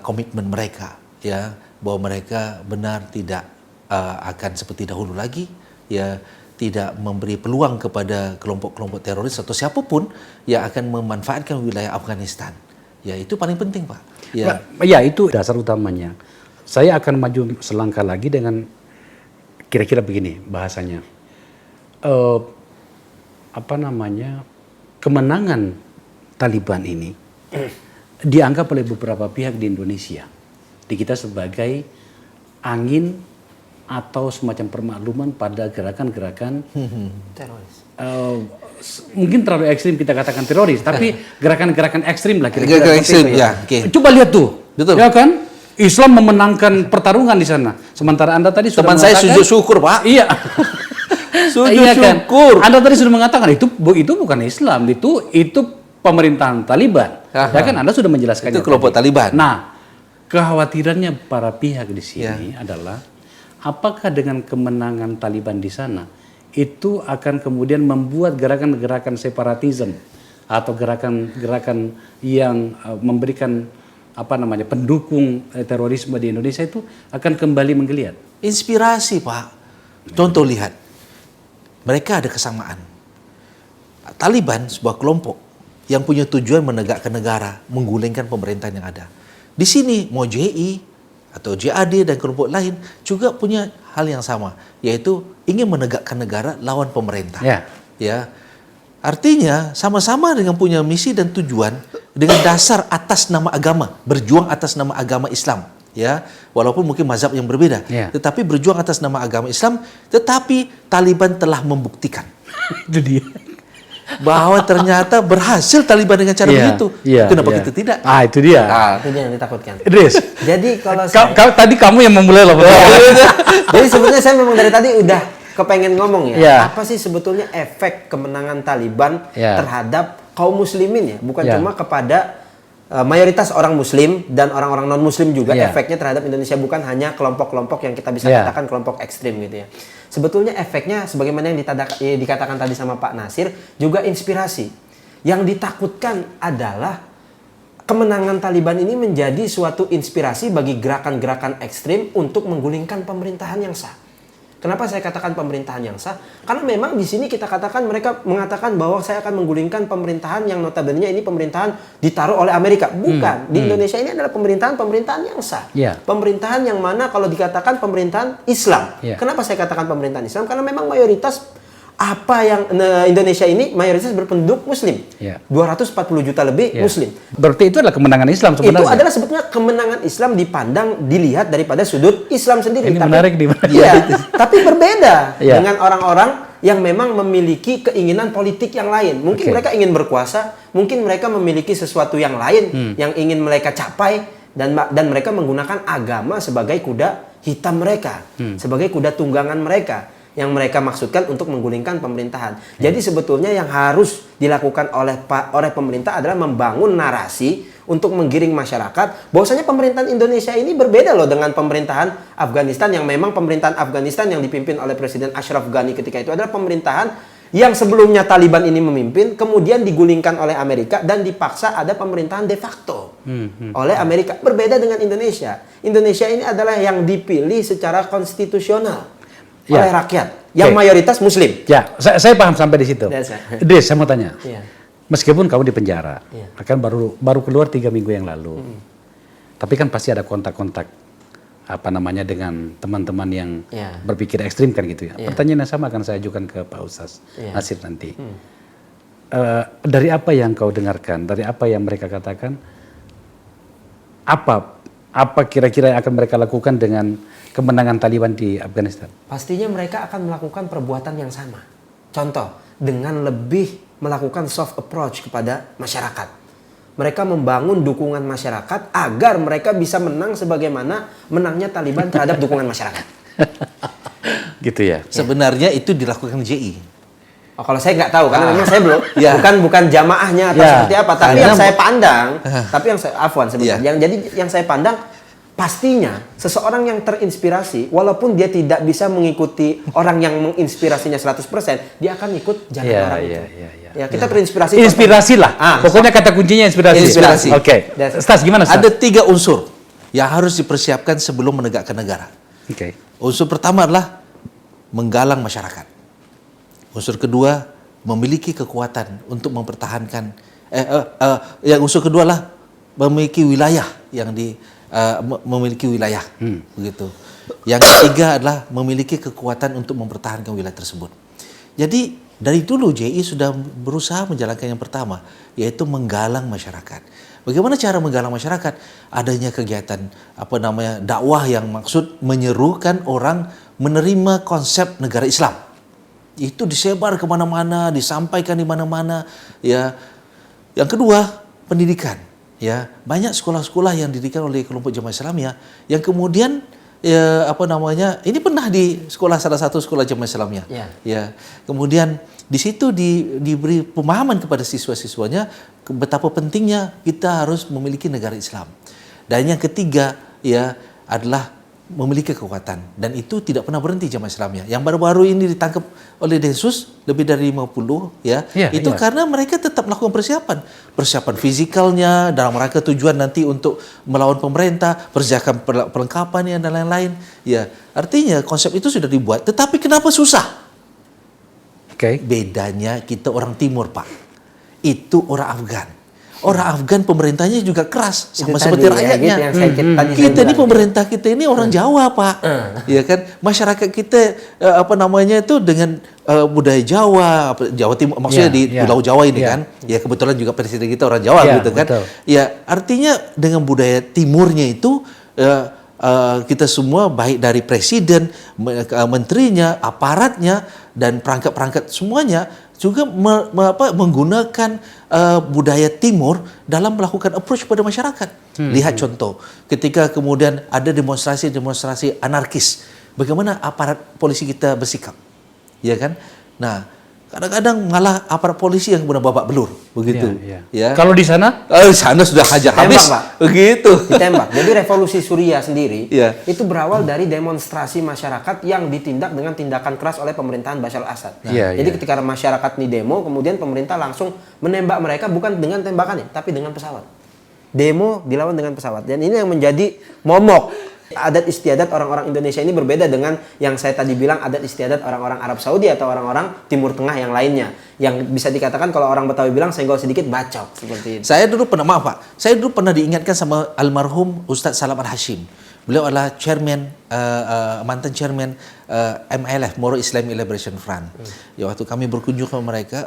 komitmen mereka ya bahwa mereka benar tidak akan seperti dahulu lagi ya tidak memberi peluang kepada kelompok-kelompok teroris atau siapapun yang akan memanfaatkan wilayah Afghanistan. Ya itu paling penting Pak. Ya itu dasar utamanya. Saya akan maju selangkah lagi dengan kira-kira begini bahasanya. Kemenangan Taliban ini dianggap oleh beberapa pihak di Indonesia, di kita sebagai angin atau semacam permakluman pada gerakan-gerakan Teroris. mungkin terlalu ekstrim kita katakan teroris, tapi gerakan-gerakan ekstrim lah kira-kira. Gerakan ekstrim, itu, ya. Okay. Coba lihat tuh, Betul. ya kan? Islam memenangkan pertarungan di sana. Sementara Anda tadi sudah Teman saya mengatakan, sujud syukur Pak. Iya. Sujud Iya kan? syukur. Anda tadi sudah mengatakan itu bukan Islam, itu pemerintahan Taliban. Aha. Ya kan Anda sudah menjelaskannya. Itu kelompok tadi. Taliban. Nah, kekhawatirannya para pihak di sini adalah apakah dengan kemenangan Taliban di sana itu akan kemudian membuat gerakan-gerakan separatisme atau gerakan-gerakan yang memberikan pendukung terorisme di Indonesia itu akan kembali menggeliat. Inspirasi Pak. Contoh lihat. Mereka ada kesamaan. Taliban sebuah kelompok yang punya tujuan menegakkan negara, menggulingkan pemerintahan yang ada. Di sini mau JI atau JAD dan kelompok lain juga punya hal yang sama, yaitu ingin menegakkan negara lawan pemerintah. Ya. Artinya sama-sama dengan punya misi dan tujuan dengan dasar atas nama agama, berjuang atas nama agama Islam. Ya, walaupun mungkin mazhab yang berbeda, tetapi berjuang atas nama agama Islam. Tetapi Taliban telah membuktikan Itu dia. bahwa ternyata berhasil Taliban dengan cara begitu. Kenapa kita tidak? Itu dia. Itu dia yang ditakutkan. Idris. Jadi kalau tadi kamu yang memulai loh. jadi sebetulnya saya memang dari tadi udah kepengen ngomong ya. Apa sih sebetulnya efek kemenangan Taliban terhadap kaum muslimin ya? Bukan cuma kepada mayoritas orang muslim dan orang-orang non muslim juga efeknya terhadap Indonesia, bukan hanya kelompok-kelompok yang kita bisa katakan kelompok ekstrim gitu ya. Sebetulnya efeknya sebagaimana yang dikatakan tadi sama Pak Nasir juga inspirasi. Yang ditakutkan adalah kemenangan Taliban ini menjadi suatu inspirasi bagi gerakan-gerakan ekstrim untuk menggulingkan pemerintahan yang sah. Kenapa saya katakan pemerintahan yang sah? Karena memang di sini kita katakan mereka mengatakan bahwa saya akan menggulingkan pemerintahan yang notabene ini pemerintahan ditaruh oleh Amerika. Bukan. Di Indonesia ini adalah pemerintahan yang sah. Pemerintahan yang mana kalau dikatakan pemerintahan Islam. Kenapa saya katakan pemerintahan Islam? Karena memang mayoritas Apa yang Indonesia ini mayoritas berpenduduk Muslim, Ya. 240 juta lebih Ya. Muslim. Berarti itu adalah kemenangan Islam sebenarnya. Itu adalah sebetulnya kemenangan Islam dilihat daripada sudut Islam sendiri. Ini menarik di mana? Iya, tapi berbeda Iya. dengan orang-orang yang memang memiliki keinginan politik yang lain. Mungkin Oke. mereka ingin berkuasa, mungkin mereka memiliki sesuatu yang lain yang ingin mereka capai, dan mereka menggunakan agama sebagai kuda hitam mereka, sebagai kuda tunggangan mereka yang mereka maksudkan untuk menggulingkan pemerintahan. Jadi sebetulnya yang harus dilakukan oleh pemerintah adalah membangun narasi untuk menggiring masyarakat bahwasanya pemerintahan Indonesia ini berbeda loh dengan pemerintahan Afghanistan, yang memang pemerintahan Afghanistan yang dipimpin oleh Presiden Ashraf Ghani ketika itu adalah pemerintahan yang sebelumnya Taliban ini memimpin, kemudian digulingkan oleh Amerika dan dipaksa ada pemerintahan de facto oleh Amerika. Berbeda dengan Indonesia. Indonesia ini adalah yang dipilih secara konstitusional oleh rakyat yang mayoritas Muslim. Ya, saya paham sampai di situ. That's right. Des, saya mau tanya. Iya. Meskipun kamu di penjara, Iya. kan baru keluar 3 minggu yang lalu. Tapi kan pasti ada kontak-kontak dengan teman-teman yang Iya. berpikir ekstrim kan gitu ya. Iya. Pertanyaan yang sama akan saya ajukan ke Pak Ustaz Iya. Nasir nanti. Dari apa yang kau dengarkan, dari apa yang mereka katakan, apa kira-kira yang akan mereka lakukan dengan kemenangan Taliban di Afghanistan? Pastinya mereka akan melakukan perbuatan yang sama. Contoh, dengan lebih melakukan soft approach kepada masyarakat. Mereka membangun dukungan masyarakat agar mereka bisa menang sebagaimana menangnya Taliban terhadap dukungan masyarakat. Gitu ya. Sebenarnya itu dilakukan JI. Oh, kalau saya nggak tahu karena memang saya belum Ya. bukan jamaahnya atau Ya. seperti apa, tapi Karena yang saya pandang, yang saya pandang pastinya seseorang yang terinspirasi walaupun dia tidak bisa mengikuti orang yang menginspirasinya 100%, dia akan ikut jalan orang itu. Ya, kita terinspirasi. Inspirasi lah. Pokoknya kata kuncinya inspirasi. Inspirasi. Oke. That's- Stas, gimana Stas? Ada 3 unsur yang harus dipersiapkan sebelum menegakkan negara. Oke. Unsur pertama adalah menggalang masyarakat. Unsur kedua, memiliki kekuatan untuk mempertahankan. Yang unsur kedua lah memiliki wilayah memiliki wilayah, begitu. Yang ketiga adalah memiliki kekuatan untuk mempertahankan wilayah tersebut. Jadi dari dulu JI sudah berusaha menjalankan yang pertama, yaitu menggalang masyarakat. Bagaimana cara menggalang masyarakat? Adanya kegiatan dakwah yang maksud menyerukan orang menerima konsep negara Islam. Itu disebar kemana-mana, disampaikan di mana-mana. Ya, yang kedua pendidikan. Ya, banyak sekolah-sekolah yang didirikan oleh kelompok Jamaah Islamiyah yang kemudian ini pernah di salah satu sekolah Jamaah Islamiyah. Ya. Ya, kemudian di situ diberi pemahaman kepada siswa-siswanya betapa pentingnya kita harus memiliki negara Islam. Dan yang ketiga ya adalah memiliki kekuatan, dan itu tidak pernah berhenti Jamaah Islamiyah. Yang baru-baru ini ditangkap oleh Densus lebih dari 50 itu karena mereka tetap melakukan persiapan fizikalnya dalam rangka tujuan nanti untuk melawan pemerintah, persiapan perlengkapannya dan lain-lain. Ya, artinya konsep itu sudah dibuat, tetapi kenapa susah? Oke. Bedanya kita orang Timur, Pak. Itu orang Afgan. Orang Afgan pemerintahnya juga keras sama seperti rakyatnya. Kita ini pemerintah kita ini orang Jawa, Pak. Ya kan? Masyarakat kita itu dengan budaya Jawa, Jawa Timur maksudnya di Pulau Jawa ini kan. Ya kebetulan juga presiden kita orang Jawa gitu kan. Betul. Ya, artinya dengan budaya timurnya itu kita semua baik dari presiden, menterinya, aparatnya dan perangkat-perangkat semuanya juga menggunakan budaya timur dalam melakukan approach pada masyarakat. Lihat contoh, ketika kemudian ada demonstrasi anarkis, bagaimana aparat polisi kita bersikap, ya kan? Nah, kadang-kadang malah aparat polisi yang kemudian babak belur, begitu. Ya. Kalau di sana? Di sana sudah hajar habis, Pak. begitu. Ditembak. Jadi revolusi Suriah sendiri Iya. itu berawal dari demonstrasi masyarakat yang ditindak dengan tindakan keras oleh pemerintahan Bashar al-Assad. Jadi ketika masyarakat ini demo, kemudian pemerintah langsung menembak mereka bukan dengan tembakannya, tapi dengan pesawat. Demo dilawan dengan pesawat. Dan ini yang menjadi momok. Adat istiadat orang-orang Indonesia ini berbeda dengan yang saya tadi bilang adat istiadat orang-orang Arab Saudi atau orang-orang Timur Tengah yang lainnya. Yang bisa dikatakan kalau orang Betawi bilang senggol sedikit bacok seperti itu. Saya dulu pernah diingatkan sama almarhum Ustadz Salam Al-Hashim Beliau adalah mantan chairman MILF, Moro Islam Liberation Front. Ya, waktu kami berkunjung ke mereka,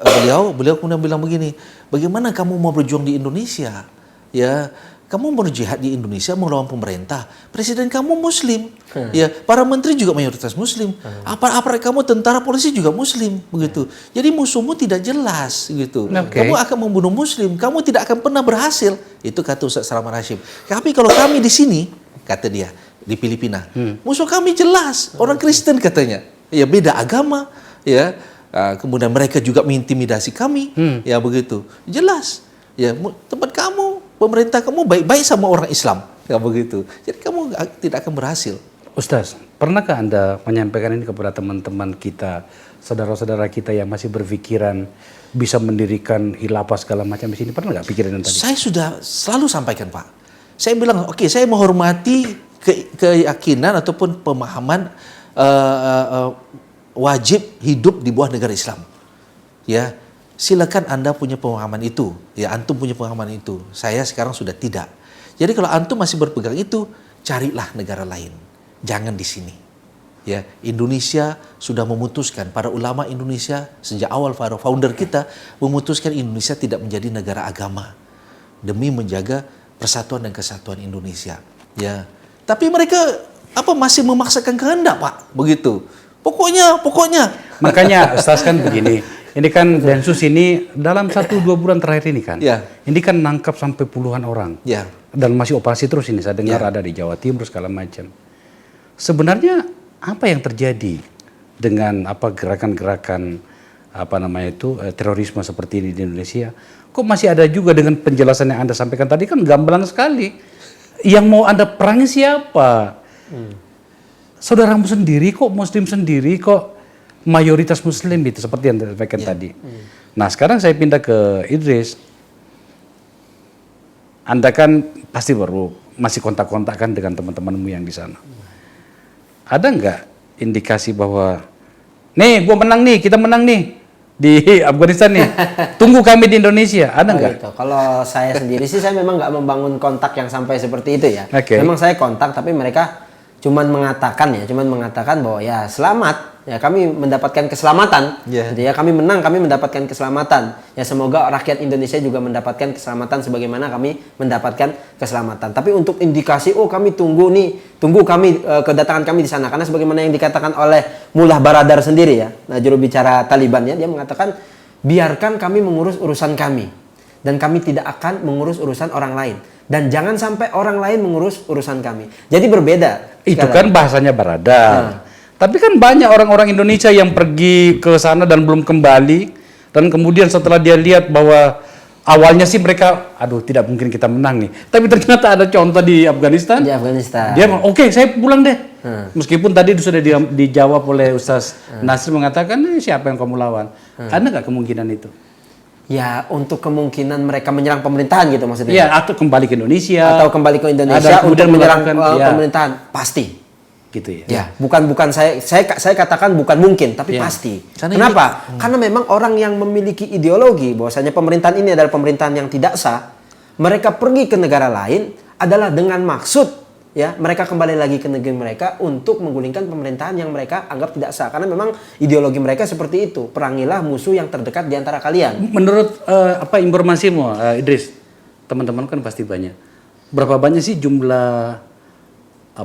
beliau kemudian bilang begini, bagaimana kamu mau berjuang di Indonesia? Ya, kamu berjihad di Indonesia melawan pemerintah. Presiden kamu Muslim, ya, para menteri juga mayoritas Muslim. Aparat kamu tentara polisi juga Muslim, begitu. Jadi musuhmu tidak jelas, gitu. Kamu akan membunuh Muslim, kamu tidak akan pernah berhasil. Itu kata Ustaz Salman Hashim. Tapi kalau kami di sini, kata dia, di Filipina, musuh kami jelas, orang Kristen katanya. Ya, beda agama, ya. Kemudian mereka juga mengintimidasi kami, ya begitu. Jelas, ya, tempat kamu, pemerintah kamu baik-baik sama orang Islam, ya begitu. Jadi kamu tidak akan berhasil. Ustaz, pernahkah Anda menyampaikan ini kepada teman-teman kita, saudara-saudara kita yang masih berpikiran bisa mendirikan khilafah segala macam di sini? Pernah nggak pikiran tadi? Saya sudah selalu sampaikan, Pak. Saya bilang, oke, saya menghormati keyakinan ataupun pemahaman wajib hidup di bawah negara Islam. Ya, silakan Anda punya pemahaman itu. Ya, antum punya pemahaman itu. Saya sekarang sudah tidak. Jadi kalau antum masih berpegang itu, carilah negara lain. Jangan di sini. Ya, Indonesia sudah memutuskan, para ulama Indonesia sejak awal para founder kita memutuskan Indonesia tidak menjadi negara agama demi menjaga persatuan dan kesatuan Indonesia. Ya, tapi mereka masih memaksakan kehendak, Pak, begitu. Pokoknya. Makanya Ustaz kan begini. Ini kan Densus ini dalam 1-2 bulan terakhir ini kan. Ya. Ini kan nangkap sampai puluhan orang. Ya. Dan masih operasi terus ini. Saya dengar ada di Jawa Timur segala macam. Sebenarnya apa yang terjadi dengan gerakan-gerakan terorisme seperti ini di Indonesia? Kok masih ada juga dengan penjelasan yang Anda sampaikan tadi kan gamblang sekali. Yang mau Anda perangi siapa? Saudaramu sendiri kok, Muslim sendiri kok, mayoritas Muslim itu seperti yang Anda sampaikan tadi. Nah, sekarang saya pindah ke Idris. Anda kan pasti baru masih kontak-kontakan dengan teman-temanmu yang di sana. Ada nggak indikasi bahwa nih gua menang nih, kita menang nih di Afghanistan nih, tunggu kami di Indonesia, ada nggak? Gitu. Kalau saya sendiri sih saya memang nggak membangun kontak yang sampai seperti itu ya. Memang saya kontak tapi mereka cuman mengatakan bahwa ya selamat, ya kami mendapatkan keselamatan, gitu ya, kami menang, kami mendapatkan keselamatan. Ya semoga rakyat Indonesia juga mendapatkan keselamatan sebagaimana kami mendapatkan keselamatan. Tapi untuk indikasi, kami tunggu kami kedatangan kami di sana, karena sebagaimana yang dikatakan oleh Mullah Baradar sendiri ya, nah juru bicara Taliban ya, dia mengatakan biarkan kami mengurus urusan kami dan kami tidak akan mengurus urusan orang lain. Dan jangan sampai orang lain mengurus urusan kami. Jadi berbeda. Itu kan bahasanya Baradar. Tapi kan banyak orang-orang Indonesia yang pergi ke sana dan belum kembali. Dan kemudian setelah dia lihat bahwa awalnya sih mereka, tidak mungkin kita menang nih. Tapi ternyata ada contoh di Afghanistan. Di Afghanistan. Dia bilang, oke, saya pulang deh. Meskipun tadi sudah dijawab oleh Ustaz Nasir mengatakan, siapa yang kamu lawan? Ada nggak kemungkinan itu? Ya, untuk kemungkinan mereka menyerang pemerintahan gitu maksudnya. Iya, atau kembali ke Indonesia. Atau kembali ke Indonesia untuk menyerang pemerintahan. Pasti. Gitu ya. Ya, bukan saya katakan bukan mungkin, tapi pasti. Kenapa? Karena memang orang yang memiliki ideologi bahwasanya pemerintahan ini adalah pemerintahan yang tidak sah, mereka pergi ke negara lain adalah dengan maksud ya mereka kembali lagi ke negeri mereka untuk menggulingkan pemerintahan yang mereka anggap tidak sah, karena memang ideologi mereka seperti itu. Perangilah musuh yang terdekat di antara kalian. Menurut informasimu Idris, teman-teman kan pasti banyak. Berapa banyak sih jumlah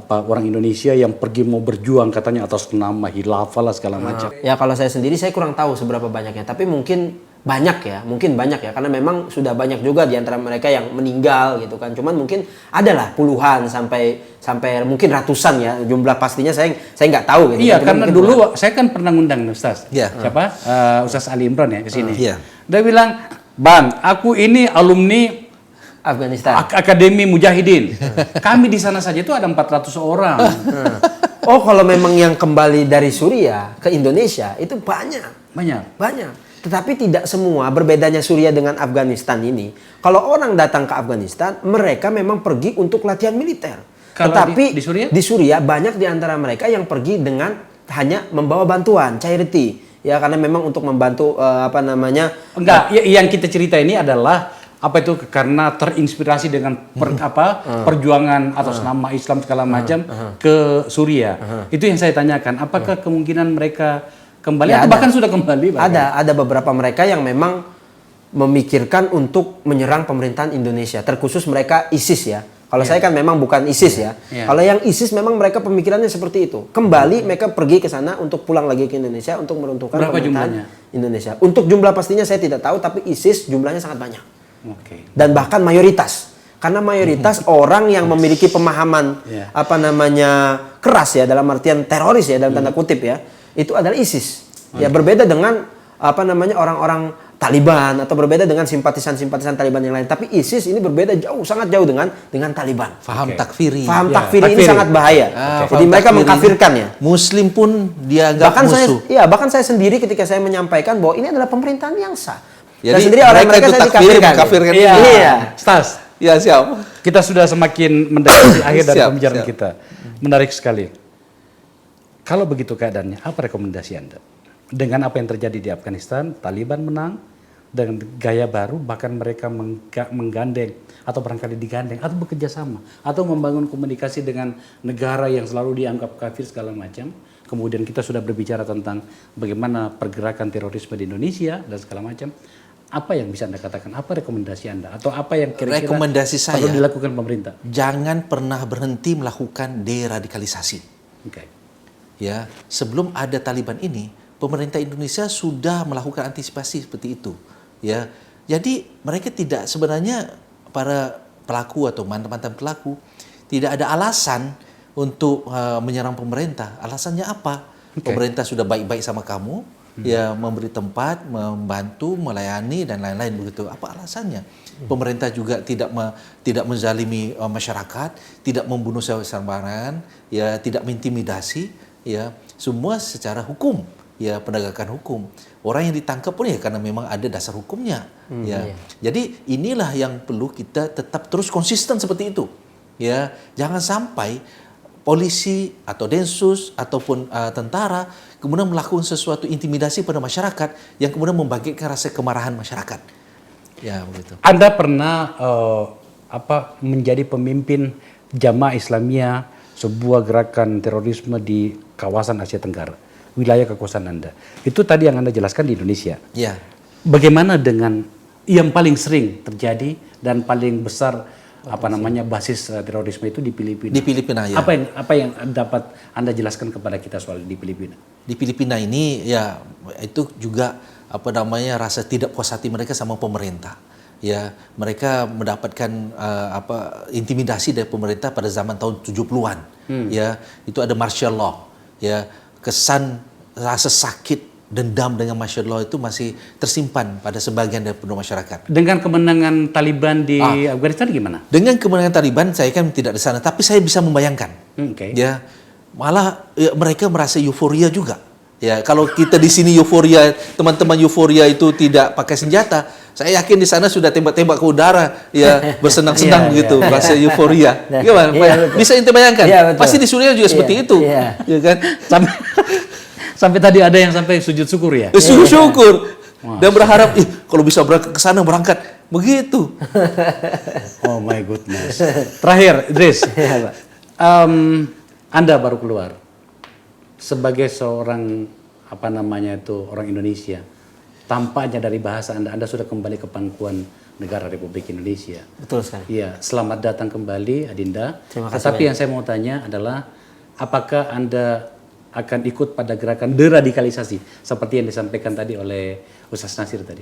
orang Indonesia yang pergi mau berjuang katanya atas nama khilafah lah segala macam? Ya kalau saya sendiri saya kurang tahu seberapa banyaknya, tapi mungkin banyak ya, karena memang sudah banyak juga di antara mereka yang meninggal gitu kan. Cuman mungkin adalah puluhan sampai mungkin ratusan ya, jumlah pastinya saya nggak tahu gitu. Iya, karena dulu saya kan pernah ngundang Ustaz. Siapa? Ustaz Ali Imran ya ke sini. Dia bilang, "Bang, aku ini alumni Afghanistan. Akademi Mujahidin. Kami di sana saja itu ada 400 orang." Oh, kalau memang yang kembali dari Suriah ke Indonesia itu banyak. Tetapi tidak semua. Berbedanya Suriah dengan Afghanistan ini, kalau orang datang ke Afghanistan, mereka memang pergi untuk latihan militer. Tetapi di Suriah banyak di antara mereka yang pergi dengan hanya membawa bantuan, charity. Ya, karena memang untuk membantu Enggak, yang kita cerita ini adalah Apa itu karena terinspirasi dengan perjuangan atas nama Islam segala macam ke Suriah. Itu yang saya tanyakan. Apakah kemungkinan mereka kembali Ya, atau ada. bahkan sudah kembali? Ada beberapa mereka yang memang memikirkan untuk menyerang pemerintahan Indonesia, terkhusus mereka ISIS ya. Kalau saya kan memang bukan ISIS ya. Kalau yang ISIS memang mereka pemikirannya seperti itu. Kembali mereka pergi ke sana untuk pulang lagi ke Indonesia untuk meruntuhkan Berapa pemerintahan jumlahnya? Indonesia. Untuk jumlah pastinya saya tidak tahu, tapi ISIS jumlahnya sangat banyak. Oke. Dan bahkan mayoritas. Karena mayoritas orang yang memiliki pemahaman keras ya, dalam artian teroris ya, dalam tanda kutip ya, itu adalah ISIS. Ya, berbeda dengan orang-orang Taliban atau berbeda dengan simpatisan-simpatisan Taliban yang lain. Tapi ISIS ini berbeda sangat jauh dengan Taliban. Faham takfiri. Faham Ya, takfiri ini takfiri. sangat bahaya. Ah, Jadi faham mereka takfiri. mengkafirkan ya. Muslim pun dianggap Bahkan musuh. bahkan saya sendiri ketika saya menyampaikan bahwa ini adalah pemerintahan yang sah. Jadi Saya sendiri oleh mereka itu saya takfiri, dikafirkan. mengkafirkan. Iya. Stas, Ya, siap. kita sudah semakin mendekati akhir dari Siap, pembicaraan siap. kita. Menarik sekali. Kalau begitu keadaannya, apa rekomendasi Anda? Dengan apa yang terjadi di Afghanistan, Taliban menang, dengan gaya baru, bahkan mereka menggandeng, atau barangkali digandeng, atau bekerja sama, atau membangun komunikasi dengan negara yang selalu dianggap kafir segala macam. Kemudian kita sudah berbicara tentang bagaimana pergerakan terorisme di Indonesia dan segala macam. Apa yang bisa Anda katakan? Apa rekomendasi Anda? Atau apa yang kira-kira Rekomendasi perlu saya, dilakukan pemerintah? jangan pernah berhenti melakukan deradikalisasi. Oke. Ya, sebelum ada Taliban ini, pemerintah Indonesia sudah melakukan antisipasi seperti itu. Ya, jadi mereka tidak, sebenarnya para pelaku atau mantan-mantan pelaku tidak ada alasan untuk menyerang pemerintah. Alasannya apa? Pemerintah sudah baik-baik sama kamu, ya, memberi tempat, membantu, melayani dan lain-lain begitu. Apa alasannya? Pemerintah juga tidak menzalimi masyarakat, tidak membunuh sembarangan, ya, tidak mengintimidasi, ya, semua secara hukum, ya, penegakan hukum. Orang yang ditangkap pun ya karena memang ada dasar hukumnya, ya. Jadi inilah yang perlu kita tetap terus konsisten seperti itu, ya. Jangan sampai polisi atau densus ataupun tentara kemudian melakukan sesuatu intimidasi pada masyarakat yang kemudian membangkitkan rasa kemarahan masyarakat. Ya, begitu. Anda pernah menjadi pemimpin Jamaah Islamiyah, sebuah gerakan terorisme di kawasan Asia Tenggara, wilayah kekuasaan Anda. Itu tadi yang Anda jelaskan di Indonesia. Ya. Bagaimana dengan yang paling sering terjadi dan paling besar basis terorisme itu di Filipina? Di Filipina, ya. Apa yang dapat Anda jelaskan kepada kita soal di Filipina? Di Filipina ini ya itu juga rasa tidak puas hati mereka sama pemerintah. Ya, mereka mendapatkan intimidasi dari pemerintah pada zaman tahun 70-an. Ya, itu ada martial law. Ya, kesan rasa sakit, dendam dengan martial law itu masih tersimpan pada sebagian dari penduduk masyarakat. Dengan kemenangan Taliban di Afghanistan gimana? Dengan kemenangan Taliban saya kan tidak di sana, tapi saya bisa membayangkan. Oke. Ya, malah ya, mereka merasa euforia juga. Ya, kalau kita di sini euforia, teman-teman euforia itu tidak pakai senjata, saya yakin di sana sudah tembak-tembak ke udara, ya, bersenang-senang begitu, merasa euforia. Gimana? Bisa ente bayangkan? Iya, betul. Pasti di Suriah juga seperti itu. Iya. Ya kan? Sampai tadi ada yang sampai sujud syukur ya? Syukur. Dan berharap, kalau bisa berangkat ke sana, berangkat. Begitu. Oh my goodness. Terakhir, Idris. Anda baru keluar sebagai seorang orang Indonesia. Tampaknya dari bahasa Anda sudah kembali ke pangkuan negara Republik Indonesia. Betul sekali. Iya, selamat datang kembali Adinda. Terima kasih Tetapi yang saya mau tanya adalah apakah Anda akan ikut pada gerakan deradikalisasi seperti yang disampaikan tadi oleh Ustaz Nasir tadi?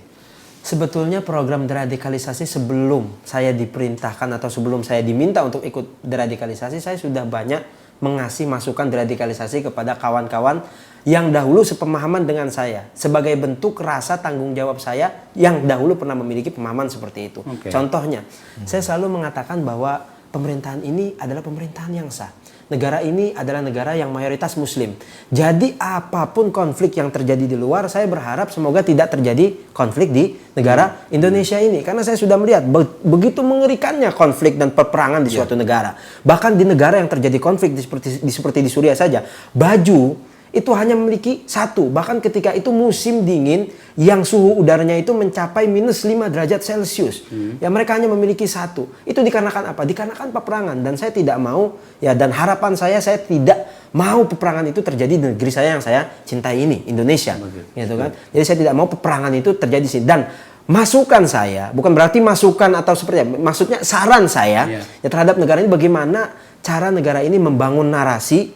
Sebetulnya program deradikalisasi sebelum saya diperintahkan atau sebelum saya diminta untuk ikut deradikalisasi, saya sudah banyak mengasih masukan deradikalisasi kepada kawan-kawan yang dahulu sepemahaman dengan saya, sebagai bentuk rasa tanggung jawab saya yang dahulu pernah memiliki pemahaman seperti itu. Okay. Contohnya, saya selalu mengatakan bahwa pemerintahan ini adalah pemerintahan yang sah. Negara ini adalah negara yang mayoritas muslim. Jadi apapun konflik yang terjadi di luar, saya berharap semoga tidak terjadi konflik di negara Indonesia ini. Karena saya sudah melihat begitu mengerikannya konflik dan peperangan di suatu negara. Bahkan di negara yang terjadi konflik seperti di Suriah saja, baju itu hanya memiliki satu. Bahkan ketika itu musim dingin yang suhu udaranya itu mencapai minus 5 derajat Celcius. Ya mereka hanya memiliki satu. Itu dikarenakan apa? Dikarenakan peperangan. Dan saya tidak mau, ya dan harapan saya tidak mau peperangan itu terjadi di negeri saya yang saya cintai ini, Indonesia. Gitu kan? Jadi saya tidak mau peperangan itu terjadi di sini. Dan masukan saya, bukan berarti masukan atau seperti apa, maksudnya saran saya ya terhadap negara ini, bagaimana cara negara ini membangun narasi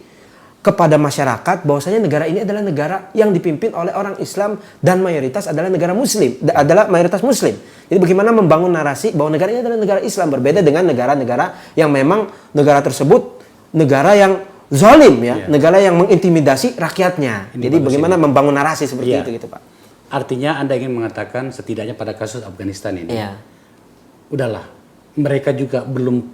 kepada masyarakat bahwasanya negara ini adalah negara yang dipimpin oleh orang Islam dan mayoritas adalah negara Muslim, adalah mayoritas Muslim. Jadi bagaimana membangun narasi bahwa negara ini adalah negara Islam, berbeda dengan negara-negara yang memang negara tersebut negara yang zalim ya, negara yang mengintimidasi rakyatnya. Jadi bagaimana membangun narasi seperti itu gitu Pak. Artinya Anda ingin mengatakan setidaknya pada kasus Afghanistan ini, udahlah, mereka juga belum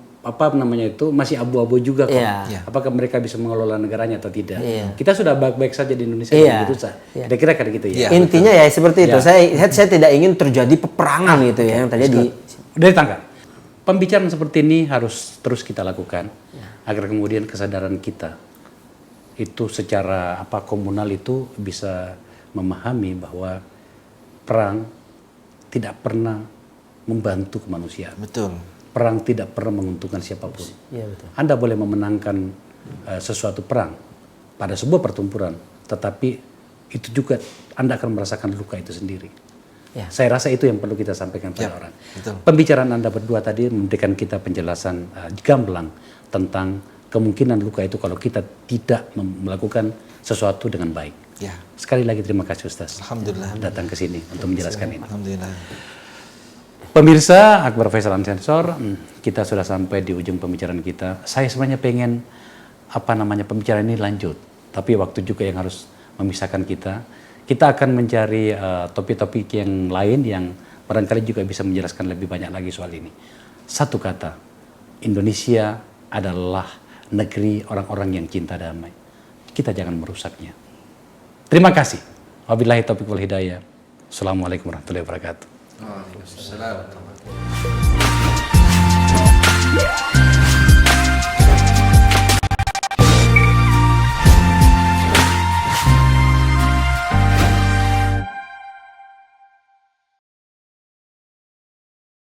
masih abu-abu juga kok. Apakah mereka bisa mengelola negaranya atau tidak? Kita sudah baik-baik saja di Indonesia begitu saja. Kira-kira kan gitu ya. Intinya ya seperti itu. Saya tidak ingin terjadi peperangan gitu ya yang terjadi. Udah ditangkap. Pembicaraan seperti ini harus terus kita lakukan agar kemudian kesadaran kita itu secara komunal itu bisa memahami bahwa perang tidak pernah membantu kemanusiaan. Betul. Perang tidak pernah menguntungkan siapapun. Betul. Anda boleh memenangkan sesuatu perang pada sebuah pertempuran, tetapi itu juga Anda akan merasakan luka itu sendiri. Saya rasa itu yang perlu kita sampaikan pada orang. Betul. Pembicaraan Anda berdua tadi memberikan kita penjelasan gamblang tentang kemungkinan luka itu kalau kita tidak melakukan sesuatu dengan baik. Sekali lagi terima kasih Ustaz. Alhamdulillah. Datang ke sini untuk menjelaskan ini. Alhamdulillah. Pemirsa Akbar Faisal Unsensor, kita sudah sampai di ujung pembicaraan kita. Saya sebenarnya pengen pembicaraan ini lanjut, tapi waktu juga yang harus memisahkan kita. Kita akan mencari topik-topik yang lain yang barangkali juga bisa menjelaskan lebih banyak lagi soal ini. Satu kata, Indonesia adalah negeri orang-orang yang cinta damai. Kita jangan merusaknya. Terima kasih. Wabillahi taufiq wal hidayah. Assalamualaikum warahmatullahi wabarakatuh. Waalaikumsalam warahmatullahi wabarakatuh.